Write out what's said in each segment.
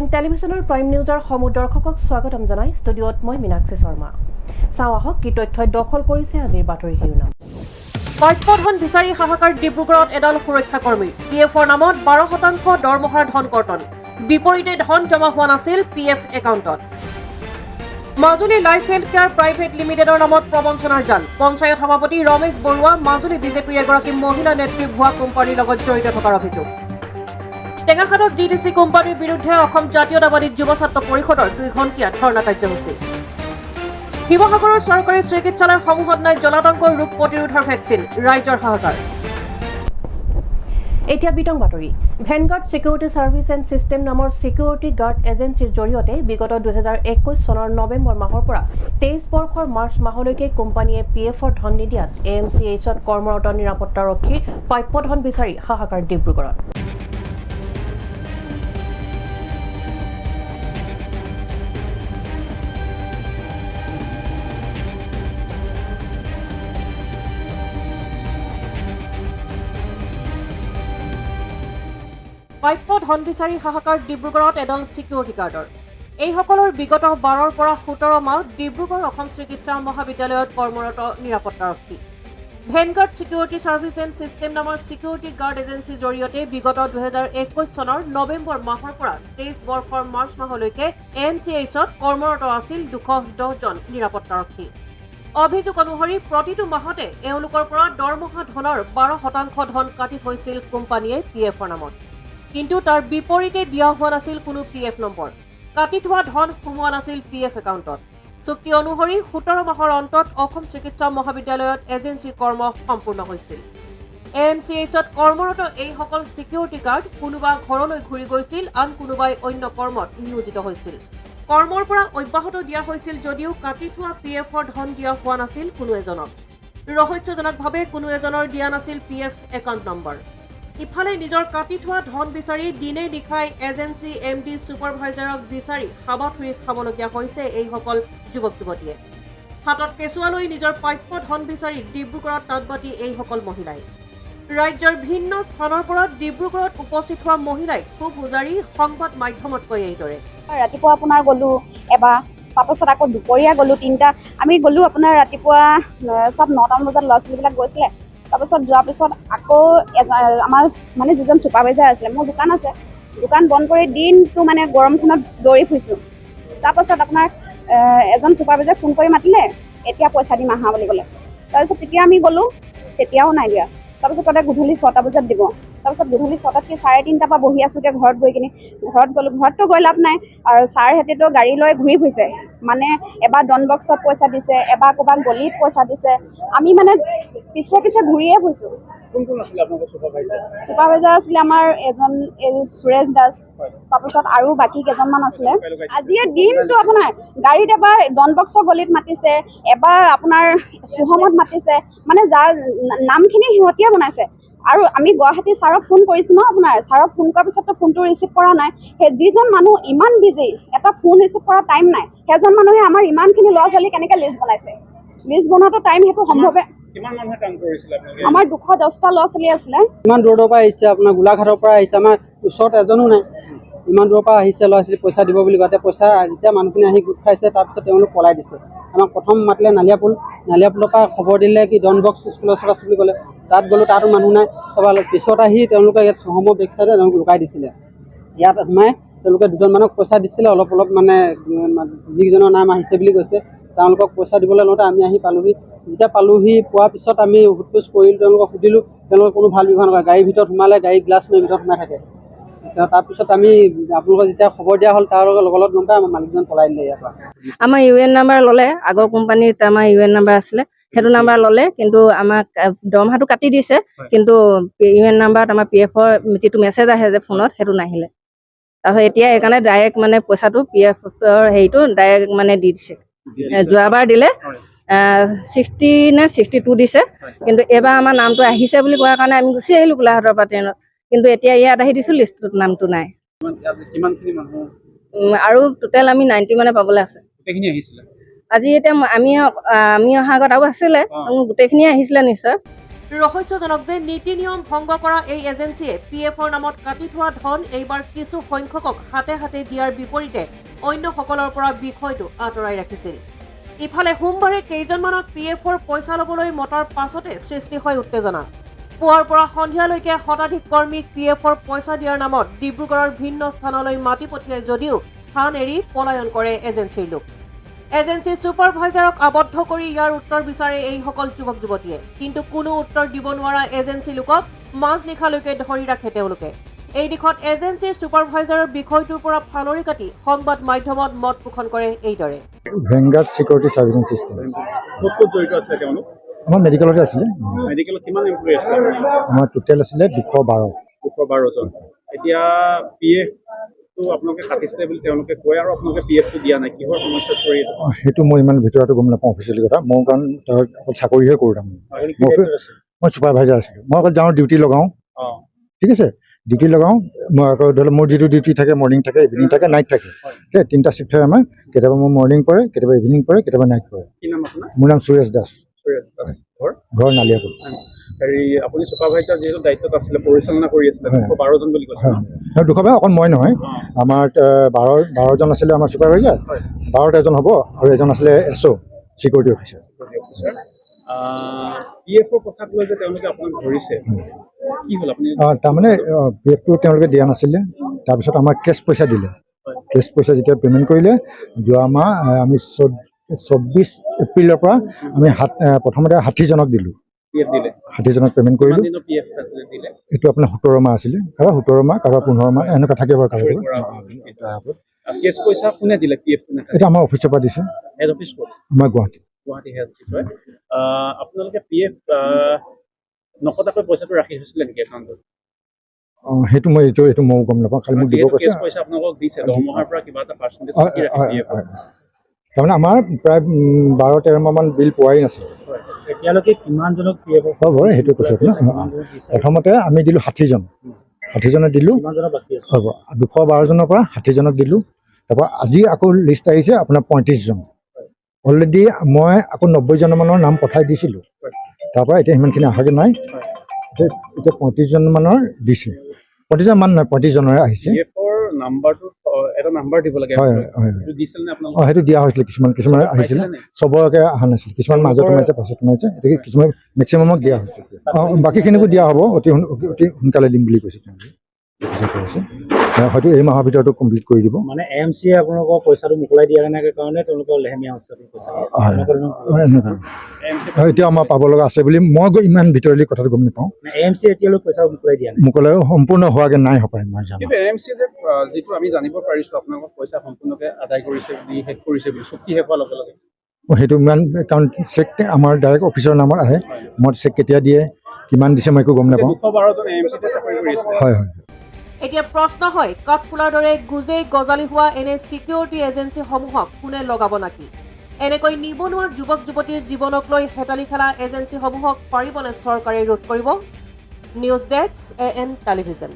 And টেলিভিছনৰ prime নিউজৰ সমূহ দৰ্শকক স্বাগতম জনাই ষ্টুডিঅ'ত মই মীনাক্ষী শৰ্মা। চাওঁ আহক কি তথ্যই দখল কৰিছে আজিৰ বাতৰি শিৰোনাম। প্ৰাপ্যধন বিচাৰি হাহাকাৰ ডিব্ৰুগড়ত এডাল সুৰক্ষাকৰ্মী। পিএফৰ নামত 12% দৰমহাৰ ধন কৰ্তন। বিপৰীতে ধন জমা হোৱা নাছিল পিএফ একাউণ্টত। Majuli life health care private লিমিটেডৰ নামত প্ৰবঞ্চনাৰ জাল। পঞ্চায়ত সভাপতি ৰমেশ বৰুৱা মাজুলী বিজেপিৰ এগৰাকী মহিলা নেত্ৰী ভুৱা কোম্পানীৰ লগত জড়িত থকাৰ অভিযোগ। টেঙাখাটত জিডিচি কোম্পানীৰ বিৰুদ্ধে অসম জাতীয়তাবাদী যুৱ ছাত্ৰ পৰিষদৰ 2 ঘণ্টীয়া ধৰ্ণা কাৰ্যসূচী। শিৱসাগৰৰ চৰকাৰী চিকিৎসালয়সমূহত নাই জলাতংকৰ ৰোগ প্ৰতিৰোধৰ ভেকচিন, ৰাইজৰ হাহাকাৰ। এতিয়া বিতং বাতৰি। Vanguard security service and system নামৰ ছিকিউৰিটি গাৰ্ড এজেঞ্চিৰ জৰিয়তে বিগত 2021 চনৰ নৱেম্বৰ মাহৰ পৰা 23 বৰ্ষৰ মাৰ্চ মাহলৈকে কোম্পানীয়ে পিএফৰ ধন নিদিয়াত AMCHত কৰ্মৰত নিৰাপত্তাৰক্ষীৰ প্ৰাপ্যধন বিচাৰি হাহাকাৰ ডিব্ৰুগড়ত। প্ৰাপ্য ধন বিচাৰি হাহাকাৰ ডিব্ৰুগড়ত এডাল ছিকিউৰিটি গাৰ্ডৰ। এইসকলৰ বিগত 12ৰ পৰা 17 মাহ ডিব্ৰুগড় অসম চিকিৎসা মহাবিদ্যালয়ত কৰ্মৰত নিৰাপত্তাৰক্ষী। Vanguard security service and system নামৰ ছিকিউৰিটি গাৰ্ড এজেঞ্চিৰ জৰিয়তে বিগত 2021 চনৰ নৱেম্বৰ মাহৰ পৰা 23 বৰ্ষৰ মাৰ্চ মাহলৈকে AMCHত কৰ্মৰত আছিল 210জন নিৰাপত্তাৰক্ষী। অভিযোগ অনুসৰি প্ৰতিটো মাহতে এওঁলোকৰ পৰা দৰমহা ধনৰ 12% ধন কাটি থৈছিল কোম্পানীয়ে পিএফৰ নামত। কিন্তু তাৰ বিপৰীতে দিয়া হোৱা নাছিল কোনো পিএফ নম্বৰ। কাটি থোৱা ধন সোমোৱা নাছিল পিএফ একাউণ্টত। চুক্তি অনুসৰি 17 মাহৰ অন্তত অসম চিকিৎসা মহাবিদ্যালয়ত এজেঞ্চিৰ কৰ্ম সম্পূৰ্ণ হৈছিল। AMCHত কৰ্মৰত এইসকল ছিকিউৰিটি গাৰ্ড কোনোবা ঘৰলৈ ঘূৰি গৈছিল, আন কোনোবাই অন্য কৰ্মত নিয়োজিত হৈছিল। কৰ্মৰ পৰা অব্যাহত দিয়া হৈছিল যদিও কাটি থোৱা পিএফৰ ধন দিয়া হোৱা নাছিল কোনো এজনক। ৰহস্যজনকভাৱে কোনো এজনৰ দিয়া নাছিল পিএফ একাউণ্ট নম্বৰ। ইফালে নিজৰ কাটি থোৱা ধন বিচাৰি দিনে নিশাই এজেঞ্চি MD ছুপাৰভাইজাৰক বিচাৰি হাবাথুৰি খাবলগীয়া হৈছে এইসকল যুৱক যুৱতীয়ে। হাতত কেঁচুৱা লৈ নিজৰ প্ৰাপ্য ধন বিচাৰি ডিব্ৰুগড়ত তাঁতবাতি এইসকল মহিলাই। ৰাজ্যৰ ভিন্ন স্থানৰ পৰা ডিব্ৰুগড়ত উপস্থিত হোৱা মহিলাই খুব উজাৰি সংবাদ মাধ্যমত কয় এইদৰে। ৰাতিপুৱা আপোনাৰ গ'লোঁ এবাৰ, তাৰপাছত আকৌ দুপৰীয়া গ'লোঁ 3টা। আমি গ'লোঁ আপোনাৰ ৰাতিপুৱা চব 9টা বজাত ল'ৰা ছোৱালীবিলাক গৈছিলে। তাৰপাছত যোৱাৰ পিছত আকৌ আমাৰ মানে যিজন ছুপাৰভাইজাৰ আছিলে, মোৰ দোকান আছে, দোকান বন্ধ কৰি দিনটো মানে গৰমখনত দৌৰি ফুৰিছোঁ। তাৰপাছত আপোনাৰ এজন ছুপাৰভাইজাৰ ফোন কৰি মাতিলে, এতিয়া পইচা দিম আহা বুলি ক'লে। তাৰপিছত তেতিয়া আমি গ'লোঁ, তেতিয়াও নাই দিয়া। তাৰপিছত ক'লে গধূলি 6টা বজাত দিব। তাৰপিছত গধূলি 6টাত কি 3:30 পৰা বহি আছোঁগৈ ঘৰত গৈ কিনি। ঘৰত গ'লোঁ, ঘৰততো গৈ লাভ নাই, আৰু ছাৰহঁতেতো গাড়ী লৈ ঘূৰি ফুৰিছে। মানে এবাৰ ডন বক্সত পইচা দিছে, এবাৰ ক'ৰবাত গলিত পইচা দিছে। আমি মানে পিছে পিছে ঘূৰিয়ে ফুৰিছোঁ। ছুপাৰভাইজাৰ আছিলে আমাৰ এজন সুৰেশ দাস, তাৰপিছত আৰু বাকী কেইজনমান আছিলে। আজিয়ে দিনটো আপোনাৰ গাড়ীত এবাৰ ডন বক্সৰ গলিত মাতিছে, এবাৰ আপোনাৰ চুহমত মাতিছে, মানে যাৰ নামখিনি সিহঁতিয়ে বনাইছে। আৰু আমি গুৱাহাটী ছাৰক ফোন কৰিছোঁ ন, আপোনাৰ ছাৰক ফোন কৰাৰ পিছততো ফোনটো ৰিচিভ কৰা নাই। সেই যিজন মানুহ ইমান বিজি, এটা ফোন ৰিচিভ কৰা টাইম নাই, সেইজন মানুহে আমাৰ ইমানখিনি ল'ৰা ছোৱালী কেনেকৈ লিষ্ট বনাইছে? লিষ্ট বনোৱাটো টাইম সেইটো সম্ভৱে। আমাৰ 210টা ল'ৰা ছোৱালী আছিলে। ইমান দূৰৰ পৰা আহিছে, আপোনাৰ গোলাঘাটৰ পৰা আহিছে, আমাৰ ওচৰত এজনো নাই। ইমান দূৰৰ পৰা আহিছে ল'ৰা ছোৱালী পইচা দিব বুলি কওঁতে পইচা যেতিয়া মানুহখিনি আহি গোট খাইছে, তাৰপিছত তেওঁলোক পলাই দিছে। আমাক প্ৰথম মাতিলে নালিয়াপুলৰ পৰা খবৰ দিলে কি ডন বক্স স্কুলৰ ওচৰত আছে বুলি ক'লে। তাত গ'লোঁ, তাতো মানুহ নাই। পিছত আহি তেওঁলোকে ইয়াত চহমৰ বেক চাইডে তেওঁলোক লুকাই দিছিলে। ইয়াত সোমাই তেওঁলোকে 2জন মানুহক পইচা দিছিলে, অলপ মানে যিকেইজনৰ নাম আহিছে বুলি কৈছে, তেওঁলোকক পইচা দিবলৈ লওঁতে আমি আহি পালোহি। যেতিয়া পালোহি, পোৱাৰ পিছত আমি সোধ পোছ কৰিলোঁ, তেওঁলোকক সুধিলোঁ, তেওঁলোকে কোনো ভাল ব্যৱহাৰ নকৰে। গাড়ীৰ ভিতৰত সোমালে, গাড়ী গ্লাছ মাৰি ভিতৰত সোমাই থাকে। তাৰপিছত আমি আপোনালোকক যেতিয়া খবৰ দিয়া হ'ল, তাৰ লগত গম পাই আমাৰ মালিকজন পলাই দিলে ইয়াৰ পৰা। আমাৰ UN নাম্বাৰ ল'লে, আগৰ কোম্পানীত আমাৰ UN নাম্বাৰ আছিলে, সেইটো নাম্বাৰ ল'লে, কিন্তু আমাক দৰমহাটো কাটি দিছে, কিন্তু UN নাম্বাৰত আমাৰ PFৰ যিটো মেছেজ আহে যে ফোনত, সেইটো নাহিলে। তাৰপিছত এতিয়া সেইকাৰণে ডাইৰেক্ট মানে পইচাটো PFৰ হেৰিটো ডাইৰেক্ট মানে দি দিছে। যোৱাবাৰ দিলে 60 নে 62 দিছে, কিন্তু এইবাৰ আমাৰ নামটো আহিছে বুলি কোৱাৰ কাৰণে আমি গুচি আহিলোঁ গোলাঘাটৰ পৰা ট্ৰেইনত। কিন্তু এতিয়া ইয়াত আহি দিছোঁ, লিষ্টটোত নামটো নাই। আৰু টোটেল আমি 90 মানে পাবলৈ আছে। আজি এতিয়া আমি অহা আগত আৰু আছিলে, গোটেইখিনিয়ে আহিছিলে নিশ্চয়। ৰহস্যজনক যে নীতি নিয়ম ভংগ কৰা এই এজেন্সিয়ে PFৰ নামত কাটি থোৱা ধন এইবাৰ কিছু সংখ্যকক হাতে হাতে দিয়াৰ বিপৰীতে অন্যসকলৰ পৰা বিষয়টো আঁতৰাই ৰাখিছিল। ইফালে সোমবাৰে কেইজনমানক PFৰ পইচা ল'বলৈ মতাৰ পাছতে সৃষ্টি হয় উত্তেজনা। পুৱাৰ পৰা সন্ধিয়ালৈকে শতাধিক কৰ্মীক PFৰ পইচা দিয়াৰ নামত ডিব্ৰুগড়ৰ ভিন্ন স্থানলৈ মাতি পঠিয়াই যদিও স্থান এৰি পলায়ন কৰে এজেন্সিৰ লোক। এজেন্সিৰ ছুপাৰভাইজাৰক আবদ্ধ কৰি ইয়াৰ উত্তৰ বিচাৰে এইসকল যুৱক যুৱতীয়ে। কিন্তু কোনো উত্তৰ দিব নোৱাৰা এজেন্সি লোকক মাজনিশালৈকে ধৰি ৰাখে তেওঁলোকে। এই দিশত এজেন্সিৰ ছুপাৰভাইজাৰৰ বিষয়টোৰ পৰা ফালৰি কাটি সংবাদ মাধ্যমত মত পোষণ কৰে এইদৰে। ভেংগাৰ্ড চিকিউৰিটি ছাৰ্ভিলেঞ্চ চিষ্টেম ক'ত জড়িত আছিলে তেওঁলোক? আমাৰ মেডিকেলতে আছিলে। মেডিকেলত কিমান এমপ্লয়ী আছিলে? আমাৰ টোটেল আছিলে 212 জন। এতিয়া PFটো আপোনালোকে কাটিছিলে বুলি তেওঁলোকে কয় আৰু আপোনালোকে PFটো দিয়া নাই, কিহৰ সমস্যাত পৰি? সেইটো মই ইমান ভিতৰতো গম নাপাওঁ অফিচিয়েলি কথা। মই কাৰণ অকল চাকৰিহে কৰোঁ তাৰমানে। মই ছুপাৰভাইজাৰ আছিলোঁ। মই অকল যাওঁ ডিউটি লগাওঁ, ঠিক আছে, ডিউটি লগাওঁ। মই আকৌ ধৰি লওক মোৰ যিটো ডিউটি থাকে মৰ্ণিং থাকে, ইভিনিং থাকে, নাইট থাকে। ঠিক আছে, 3টা চিফ্ট হয় আমাৰ। কেতিয়াবা মোৰ মৰ্ণিং পৰে, কেতিয়াবা ইভিনিং পৰে, কেতিয়াবা নাইট পৰে। কি নাম আপোনাৰ? মোৰ নাম সুৰেশ দাস, ঘৰ নালিয়াপুৰ। হেৰি আপুনি ছুপাৰভাইজাৰ যিহেতু দায়িত্বত আছিলে, পৰিচালনা কৰি আছিলে, 212 জন বুলি কৈছে। 212 অকল মই নহয়, আমাৰ 12জন আছিলে আমাৰ ছুপাৰভাইজাৰ, 12টা এজন হ'ব আৰু এজন আছিলে SO চিকিউৰিটি অফিচাৰ। PFৰ কথাক লৈ যে তেওঁলোকে আপোনাক ধৰিছে, কি হ'ল আপুনি? তাৰমানে PFটো তেওঁলোকে দিয়া নাছিলে। তাৰপিছত আমাৰ কেছ পইচা দিলে। কেছ পইচা যেতিয়া পে'মেণ্ট কৰিলে, যোৱা মাহ আমি 24 এপ্ৰিলৰ পৰা আমি প্ৰথমতে 60জনক দিলোঁ। 60জনক পে'মেণ্ট কৰিলোঁ। এইটো আপোনাৰ 17 মাহ আছিলে, কাৰোবাৰ 17 মাহ, কাৰোবাৰ 15 মাহ, এনেকুৱা থাকে বাৰু কাৰোবাৰ। কেছ পইচা কোনে দিলে? PF এইটো আমাৰ অফিচৰ পৰা দিছে। হেড অফিচ ক'ত? আমাৰ গুৱাহাটী হেড অফিচ হয়। আপোনালোকে PF নকটাকৈ পইচাটো ৰাখি থৈছিলে নেকি একাউণ্টত? সেইটো মই এইটো ময়ো গম নাপাওঁ, খালি মোক দিব কৈছে। কেছ পইচা আপোনালোকক দিছে, দৰমহাৰ পৰা কিবা এটা পাৰ্চেণ্টেজ ৰাখি PF। তাৰমানে আমাৰ প্ৰায় 12-13 মাহমান বিল পোৱাই নাছিল। এতিয়ালৈকে কিমানজনক PF হ'ব সেইটো কৈছে আপোনাৰ। প্ৰথমতে আমি দিলোঁ 60জন, 60জনক দিলোঁ। হ'ব 212জনৰ পৰা 60জনক দিলোঁ। তাৰপৰা আজি আকৌ লিষ্ট আহিছে আপোনাৰ 35জন। অলৰেডি মই আকৌ 90জনমানৰ নাম পঠাই দিছিলোঁ। তাৰপৰা এতিয়া সিমানখিনি অহাগৈ নাই। এতিয়া 35জনমানৰ দিছে। 35জনমান নহয়, 35জনৰে আহিছে। নাম্বাৰটো এটা নাম্বাৰ দিব লাগে। হয় হয়, সেইটো দিয়া হৈছিলে। কিছুমান আহিছিলে, চবকে অহা নাছিল। কিছুমান মাজত সোমাইছে, পাছত সোমাইছে। গতিকে কিছুমান মেক্সিমামক দিয়া হৈছে। বাকীখিনিকো দিয়া হ'ব, অতি সোনকালে দিম বুলি কৈছে তেওঁলোকে। হয়তো এই মাহৰ ভিতৰতো কমপ্লিট কৰি দিব। মানে AMCয়ে আপোনালোকৰ পইচাটো মোকলাই দিয়া নাই কাৰণে তেওঁলোকৰ লেহেমীয়া হৈছে। এতিয়া আমাৰ পাব লগা আছে বুলি মই ইমান ভিতৰলৈ কথাটো গম নাপাওঁ। AMCয়ে এতিয়ালৈ পইচা মোকলাই দিয়া নাই, মোকলাই সম্পূৰ্ণ হোৱাকৈ নাই হপায় মই জানো। AMCয়ে যিটো আমি জানিব পাৰিছো আপোনালোকৰ পইচা সম্পূৰ্ণকৈ আদায় কৰিছে বুলি, শেষ কৰিছে বুলি, চুক্তি শেষ হোৱাৰ লগে লগে সেইটো ইমান, কাৰণ চেক আমাৰ ডাইৰেক্ট অফিচৰ নামত আহে। মই চেক কেতিয়া দিয়ে, কিমান দিছে মই একো গম নাপাওঁ। 212জন AMCতে চাকৰি কৰি আছে। হয় হয়। এতিয়া প্ৰশ্ন হয়, কাঠফুলাৰ দৰে গুজেই গজালি হোৱা এনে চিকিউৰিটি এজেন্সিসমূহক কোনে লগাব নাকি? এনেকৈ নিবনুৱা যুৱক যুৱতীৰ জীৱনক লৈ হেতালি খেলা এজেন্সিসমূহক পাৰিবনে চৰকাৰে ৰোধ কৰিব? News desk AN television.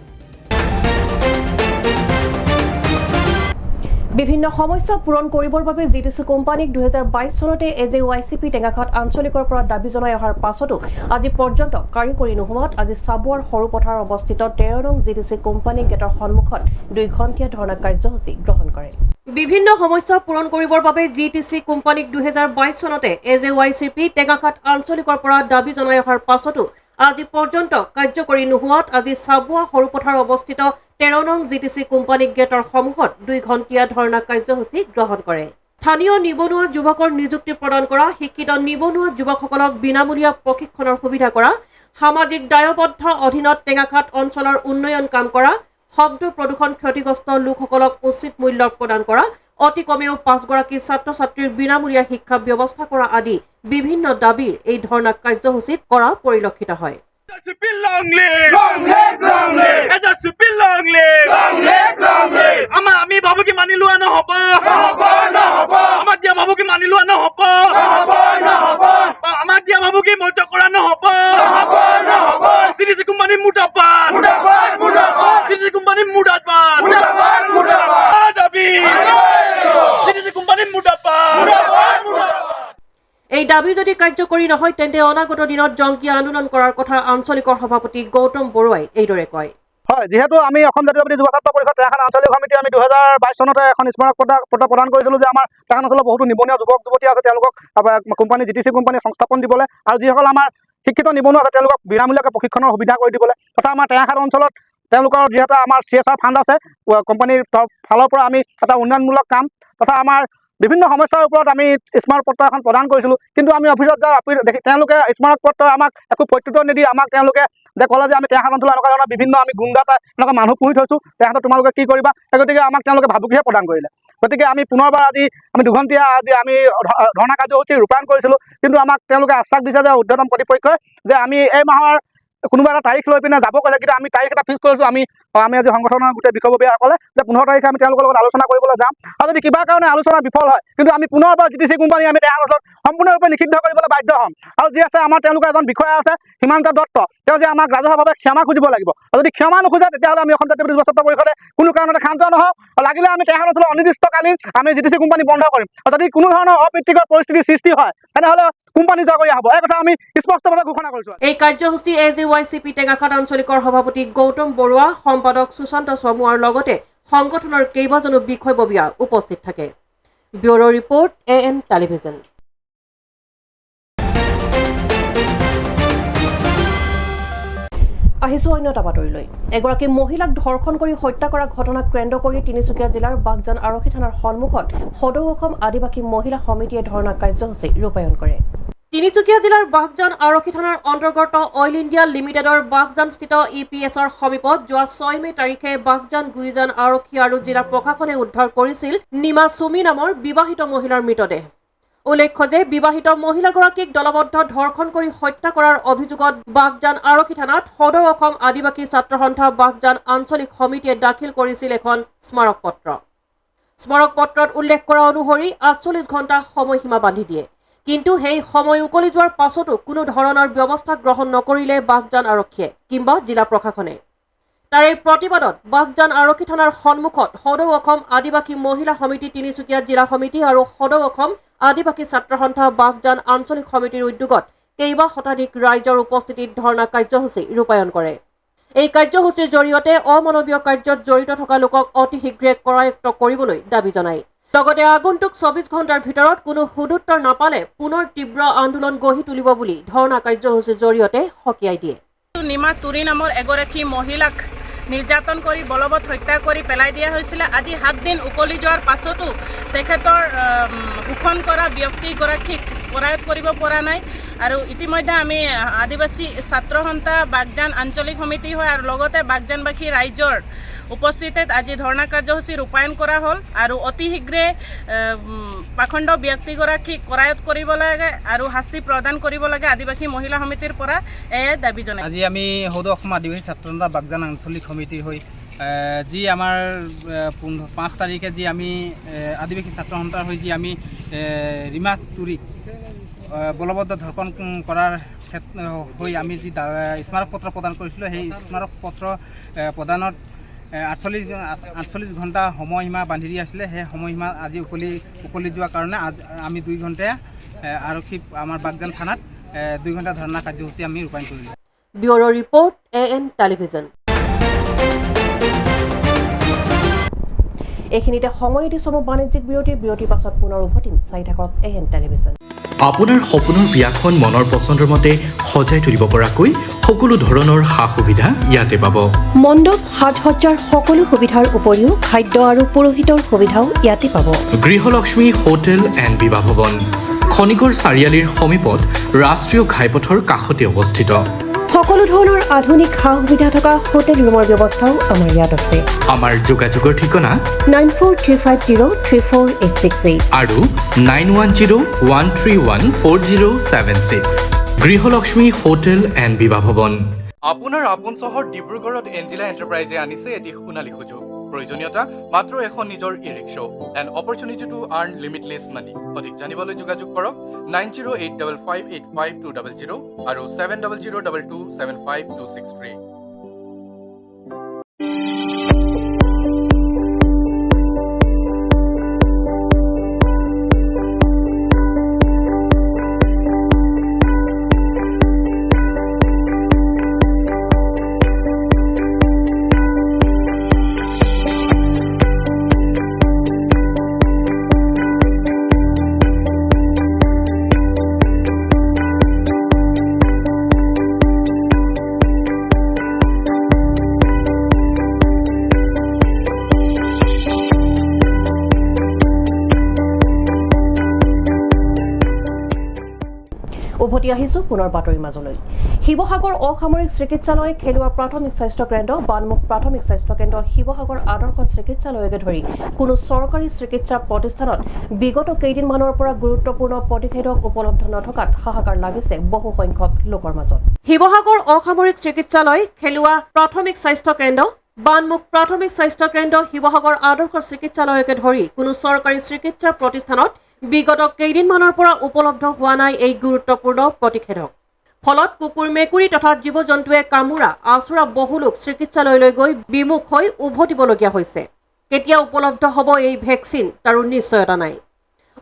বিভিন্ন সমস্যা পূৰণ কৰিবৰ বাবে GTC কোম্পানীক 2022 চনতে AJYCP টেঙাখাত আঞ্চলিকৰ পৰা দাবী জনাই অহাৰ পাছতো আজি পৰ্যন্ত কাৰিকৰী নোহোৱাত আজি চাবুৱাৰ সৰুপথাৰ অৱস্থিত 13 নং GTC কোম্পানী গেটৰ সন্মুখত 2 ঘণ্টীয়া ধৰ্ণা কাৰ্যসূচী গ্ৰহণ কৰে। বিভিন্ন সমস্যা পূৰণ কৰিবৰ বাবে GTC কোম্পানীক 2022 চনতে AJYCP টেঙাখাত আঞ্চলিকৰ পৰা দাবী জনাই অহাৰ পাছতো আজি পৰ্যন্ত কাৰ্যকৰী নোহোৱাত আজি চাবুৱা সৰুপথাৰ অৱস্থিত 13 নং GTC কোম্পানী গেটৰ সন্মুখত 2 ঘণ্টীয়া ধৰ্ণা কাৰ্যসূচী গ্ৰহণ কৰে। স্থানীয় নিবনুৱা যুৱকৰ নিযুক্তি প্ৰদান কৰা, শিক্ষিত নিবনুৱা যুৱকসকলক বিনামূলীয়া প্ৰশিক্ষণৰ সুবিধা কৰা, সামাজিক দায়বদ্ধ অধীনত টেঙাখাত অঞ্চলৰ উন্নয়ন কাম কৰা, শব্দ প্ৰদূষণ ক্ষতিগ্ৰস্ত লোকসকলক উচিত মূল্য প্ৰদান কৰা, অতি কমেও 5গৰাকী ছাত্ৰ ছাত্ৰীৰ বিনামূলীয়া শিক্ষা ব্যৱস্থা কৰা আদি বিভিন্ন দাবীৰ এই ধৰ্ণা কাৰ্যসূচীত কৰা পৰিলক্ষিত হয়। আমি ভাবো কি মানি লোৱা নহব, আমাক দিয়া ভাবো কি মানি লোৱা নহব, আমাক দিয়া ভাবো কি মৰ্য কৰা নহব। GTC কোম্পানী মুৰ্দাবাদ, GTC কোম্পানী মুৰ্দাবাদ, দাবী GTC কোম্পানী মুৰ্দাবাদ। এই দাবী যদি কাৰ্যকৰী নহয় তেন্তে অনাগত দিনত জংকী আন্দোলন কৰাৰ কথা আঞ্চলিকৰ সভাপতি গৌতম বৰুৱাই এইদৰে কয়। হয়, যিহেতু আমি অসম জাতীয়বাদী যুৱ ছাত্ৰ পৰিষদ টেঙাখাত আঞ্চলিক সমিতি আমি 2022 চনতে এখন স্মাৰক পত্ৰ প্ৰদান কৰিছিলোঁ যে আমাৰ টেঙাখাত অঞ্চলৰ বহুতো নিবনুৱা যুৱক যুৱতী আছে, তেওঁলোকক কোম্পানী GTC কোম্পানী সংস্থাপন দিবলৈ আৰু যিসকল আমাৰ শিক্ষিত নিবনুৱা আছে তেওঁলোকক বিনামূলীয়াকৈ প্ৰশিক্ষণৰ সুবিধা কৰি দিবলৈ তথা আমাৰ টেঙাখাত অঞ্চলত তেওঁলোকৰ যিহেতু আমাৰ CSR ফাণ্ড আছে কোম্পানীৰ ফালৰ পৰা আমি এটা উন্নয়নমূলক কাম তথা আমাৰ বিভিন্ন সমস্যাৰ ওপৰত আমি স্মাৰক পত্ৰ এখন প্ৰদান কৰিছিলোঁ। কিন্তু আমি অফিচত যাওঁ তেওঁলোকে স্মাৰক পত্ৰ আমাক একো প্ৰত্যুত্তৰ নিদি আমাক তেওঁলোকে ক'লে যে আমি টেঙাখাত অঞ্চলত এনেকুৱা ধৰণৰ বিভিন্ন আমি গুণ্ডা এনেকুৱা মানুহ পুহি থৈছোঁ, টেঙাখাতত তোমালোকে কি কৰিবা, গতিকে আমাক তেওঁলোকে ভাবুকিহে প্ৰদান কৰিলে। গতিকে আমি পুনৰবাৰ আজি আমি দুঘণ্টীয়া আমি ধৰ্ণা কাৰ্যসূচী ৰূপায়ণ কৰিছিলোঁ, কিন্তু আমাক তেওঁলোকে আশ্বাস দিছে যে ঊৰ্ধ্বতন কৰ্তৃপক্ষই যে আমি এই মাহৰ কোনোবা এটা তাৰিখ লৈ পিনে যাব ক'লে, কিন্তু আমি তাৰিখ এটা ফিক্স কৰিছোঁ। আমি আজি সংগঠনৰ গোটেই বিষয়ববীয়াসকলে যে 15 তাৰিখে আমি তেওঁলোকৰ লগত আলোচনা কৰিবলৈ যাম, আৰু যদি কিবা কাৰণে আলোচনা বিফল হয় কিন্তু আমি পুনৰবাৰ GTC কোম্পানী আমি টেঙাখাত অঞ্চলত সম্পূৰ্ণৰূপে নিষিদ্ধ কৰিবলৈ বাধ্য হ'ম। আৰু যি আছে আমাৰ তেওঁলোকৰ এজন বিষয়া আছে সীমান্ত দত্ত, তেওঁ যে আমাক ৰাজহুৱাভাৱে ক্ষমা খুজিব লাগিব, আৰু যদি ক্ষমা নোখোজে তেতিয়াহ'লে আমি অসম জাতীয়বাদী যুৱ ছাত্ৰ পৰিষদে কোনো কাৰণতে ক্ষান্ত নহওঁ, লাগিলে আমি টেঙাখাত অঞ্চলত অনিৰ্দিষ্টকালীন আমি GTC কোম্পানী বন্ধ কৰিম, আৰু যদি কোনো ধৰণৰ অপ্ৰীতিকৰ পৰিস্থিতিৰ সৃষ্টি হয় তেনেহ'লে কোম্পানী জগৰীয়া হ'ব, এই কথা আমি স্পষ্টভাৱে ঘোষণা কৰিছোঁ। এই কাৰ্যসূচী AJYCP টেঙাখাত আঞ্চলিকৰ সভাপতি গৌতম বৰুৱা, সম্পাদক সুশান্ত চমুৱাৰ লগতে সংগঠনৰ কেইবাজনো বিষয়ববীয়া উপস্থিত থাকে। Bureau' report AN television. আহিছোঁ অন্য এটা বাতৰিলৈ। এগৰাকী মহিলাক ধৰ্ষণ কৰি হত্যা কৰা ঘটনাক কেন্দ্ৰ কৰি তিনিচুকীয়া জিলাৰ বাগজান আৰক্ষী থানাৰ সন্মুখত সদৌ অসম আদিবাসী মহিলা সমিতিয়ে ধৰ্ণা কাৰ্যসূচী ৰূপায়ণ কৰে। তিনিচুকীয়া জিলাৰ বাগজান আৰক্ষী থানাৰ অন্তৰ্গত অইল ইণ্ডিয়া লিমিটেডৰ বাগজানস্থিত EPSৰ সমীপত যোৱা 6 মে তাৰিখে বাগজান গুইজান আৰক্ষী আৰু জিলা প্ৰশাসনে উদ্ধাৰ কৰিছিল নিমা চুমি নামৰ বিবাহিত মহিলাৰ মৃতদেহ। উল্লেখ্য যে বিবাহিত মহিলাগৰাকীক দলবদ্ধ ধৰ্ষণ কৰি হত্যা কৰাৰ অভিযোগত বাগজান আৰক্ষী থানাত সদৌ অসম আদিবাসী ছাত্ৰ সন্থা বাগজান আঞ্চলিক সমিতিয়ে দাখিল কৰিছিল এখন স্মাৰক পত্ৰ। স্মাৰক পত্ৰত উল্লেখ কৰা অনুসৰি 48 ঘণ্টা সময়সীমা বান্ধি দিয়ে, কিন্তু সেই সময় উকলি যোৱাৰ পাছতো কোনো ধৰণৰ ব্যৱস্থা গ্ৰহণ নকৰিলে বাগজান আৰক্ষীয়ে কিংবা জিলা প্ৰশাসনে। তাৰ এই প্ৰতিবাদত বাগজান আৰক্ষী থানাৰ সন্মুখত সদৌ অসম আদিবাসী মহিলা সমিতি তিনিচুকীয়া জিলা সমিতি আৰু সদৌ অসম আদিবাসী ছাত্ৰ সন্থা বাগজান আঞ্চলিক সমিতিৰ উদ্যোগত কেইবা শতাধিক ৰাইজৰ উপস্থিতিত ধৰ্ণা কাৰ্যসূচী ৰূপায়ণ কৰে। এই কাৰ্যসূচীৰ জৰিয়তে অমানৱীয় কাৰ্যত জড়িত থকা লোকক অতি শীঘ্ৰে কৰায়ত্ব কৰিবলৈ দাবী জনায়। লগতে আগন্তুক 24 ঘণ্টাৰ ভিতৰত কোনো সুদুত্তৰ নাপালে পুনৰ তীব্ৰ আন্দোলন গঢ়ি তুলিব বুলি ধৰ্ণা কাৰ্যসূচীৰ জৰিয়তে সকীয়াই দিয়ে। নিমা তুৰী নামৰ এগৰাকী মহিলাক নিৰ্যাতন কৰি বলবৎ হত্যা কৰি পেলাই দিয়া হৈছিলে। আজি 7 দিন উকলি যোৱাৰ পাছতো তেখেতৰ শোষণ কৰা ব্যক্তিগৰাকীক কৰায়ত কৰিব পৰা নাই। আৰু ইতিমধ্যে আমি আদিবাসী ছাত্ৰ সন্থা বাগজান আঞ্চলিক সমিতি হয় আৰু লগতে বাগজানবাসী ৰাইজৰ উপস্থিতিত আজি ধৰ্ণা কাৰ্যসূচী ৰূপায়ণ কৰা হ'ল আৰু অতি শীঘ্ৰে পাখণ্ড ব্যক্তিগৰাকীক কৰায়ত কৰিব লাগে আৰু শাস্তি প্ৰদান কৰিব লাগে আদিবাসী মহিলা সমিতিৰ পৰা এয়ে দাবী জনায়। আজি আমি সদৌ অসম আদিবাসী ছাত্ৰ সন্থা বাগজান আঞ্চলিক সমিতিৰ হৈ যি আমাৰ 5 তাৰিখে যি আমি আদিবাসী ছাত্ৰ সন্থাৰ হৈ যি আমি ৰীমা তুৰীক বলবদ্ধ ধৰ্ষণ কৰাৰ হৈ আমি যি স্মাৰক পত্ৰ প্ৰদান কৰিছিলোঁ, সেই স্মাৰক পত্ৰ প্ৰদানত 48 ঘণ্টা সময়সীমা বান্ধি দিয়া আছিলে। সেই সময়সীমা আজি উকলি যোৱাৰ কাৰণে আমি 2 ঘণ্টা আৰক্ষী আমাৰ বাগজান থানাত 2 ঘণ্টা ধৰ্ণা কাৰ্যসূচী আমি ৰূপায়ণ কৰিলোঁ। Bureau' report AN television. এইখিনিতে সময় দিছোঁ বাণিজ্যিক বিৰতিৰ পাছত পুনৰ উভতিম। চাই থাকক AN টেলিভিজন। আপোনাৰ সপোনৰ বিয়াখন মনৰ পচন্দৰ মতে সজাই তুলিব পৰাকৈ সকলো ধৰণৰ সা সুবিধা ইয়াতে পাব। মণ্ডপ সাজসজ্জাৰ সকলো সুবিধাৰ উপৰিও খাদ্য আৰু পুৰোহিতৰ সুবিধাও ইয়াতে পাব। গৃহলক্ষ্মী হোটেল এণ্ড বিবাহ ভৱন, খনিকৰ চাৰিআলিৰ সমীপত ৰাষ্ট্ৰীয় ঘাইপথৰ কাষতে অৱস্থিত। সকলো ধৰণৰ আধুনিক সা সুবিধা থকা হোটেল ৰুমৰ ব্যৱস্থাও আমাৰ ইয়াত আছে। আমাৰ যোগাযোগৰ ঠিকনা 9435034868 আৰু 9101314076। গৃহলক্ষ্মী হোটেল এণ্ড বিবাহ ভৱন। আপোনাৰ আপোন চহৰ ডিব্ৰুগড়ত এঞ্জিলা এণ্টাৰপ্ৰাইজে আনিছে এটি সোণালী সুযোগ। প্ৰয়োজনীয়তা মাত্ৰ এখন নিজৰ ই-ৰিক্সা। An opportunity to earn limitless money. অধিক জানিবলৈ যোগাযোগ কৰক 9085585200 আৰু 7002275263। উভতি আহিছোঁ পুনৰ বাতৰিৰ মাজলৈ। শিৱসাগৰ অসামৰিক চিকিৎসালয়, খেলুৱা প্ৰাথমিক স্বাস্থ্য কেন্দ্ৰ, বানমুখ প্ৰাথমিক স্বাস্থ্য কেন্দ্ৰ, শিৱসাগৰ আদৰ্শ চিকিৎসালয়কে ধৰি কোনো চৰকাৰী চিকিৎসা প্ৰতিষ্ঠানত বিগত কেইদিনমানৰ পৰা গুৰুত্বপূৰ্ণ প্ৰতিষেধক উপলব্ধ নথকাত হাহাকাৰ লাগিছে বহু সংখ্যক লোকৰ মাজত। শিৱসাগৰ অসামৰিক চিকিৎসালয়, খেলুৱা প্ৰাথমিক স্বাস্থ্য কেন্দ্ৰ, বানমুখ প্ৰাথমিক স্বাস্থ্য কেন্দ্ৰ, শিৱসাগৰ আদৰ্শ চিকিৎসালয়কে ধৰি কোনো চৰকাৰী চিকিৎসা প্ৰতিষ্ঠানত বিগত কেইদিনমানৰ পৰা উপলব্ধ হোৱা নাই এই গুৰুত্বপূৰ্ণ প্ৰতিষেধক। ফলত কুকুৰ মেকুৰী তথা জীৱ জন্তুৱে কামোৰা আচোৰা বহু লোক চিকিৎসালয়লৈ গৈ বিমুখ হৈ উভতিবলগীয়া হৈছে। কেতিয়া উপলব্ধ হ'ব এই ভেকচিন তাৰো নিশ্চয়তা নাই।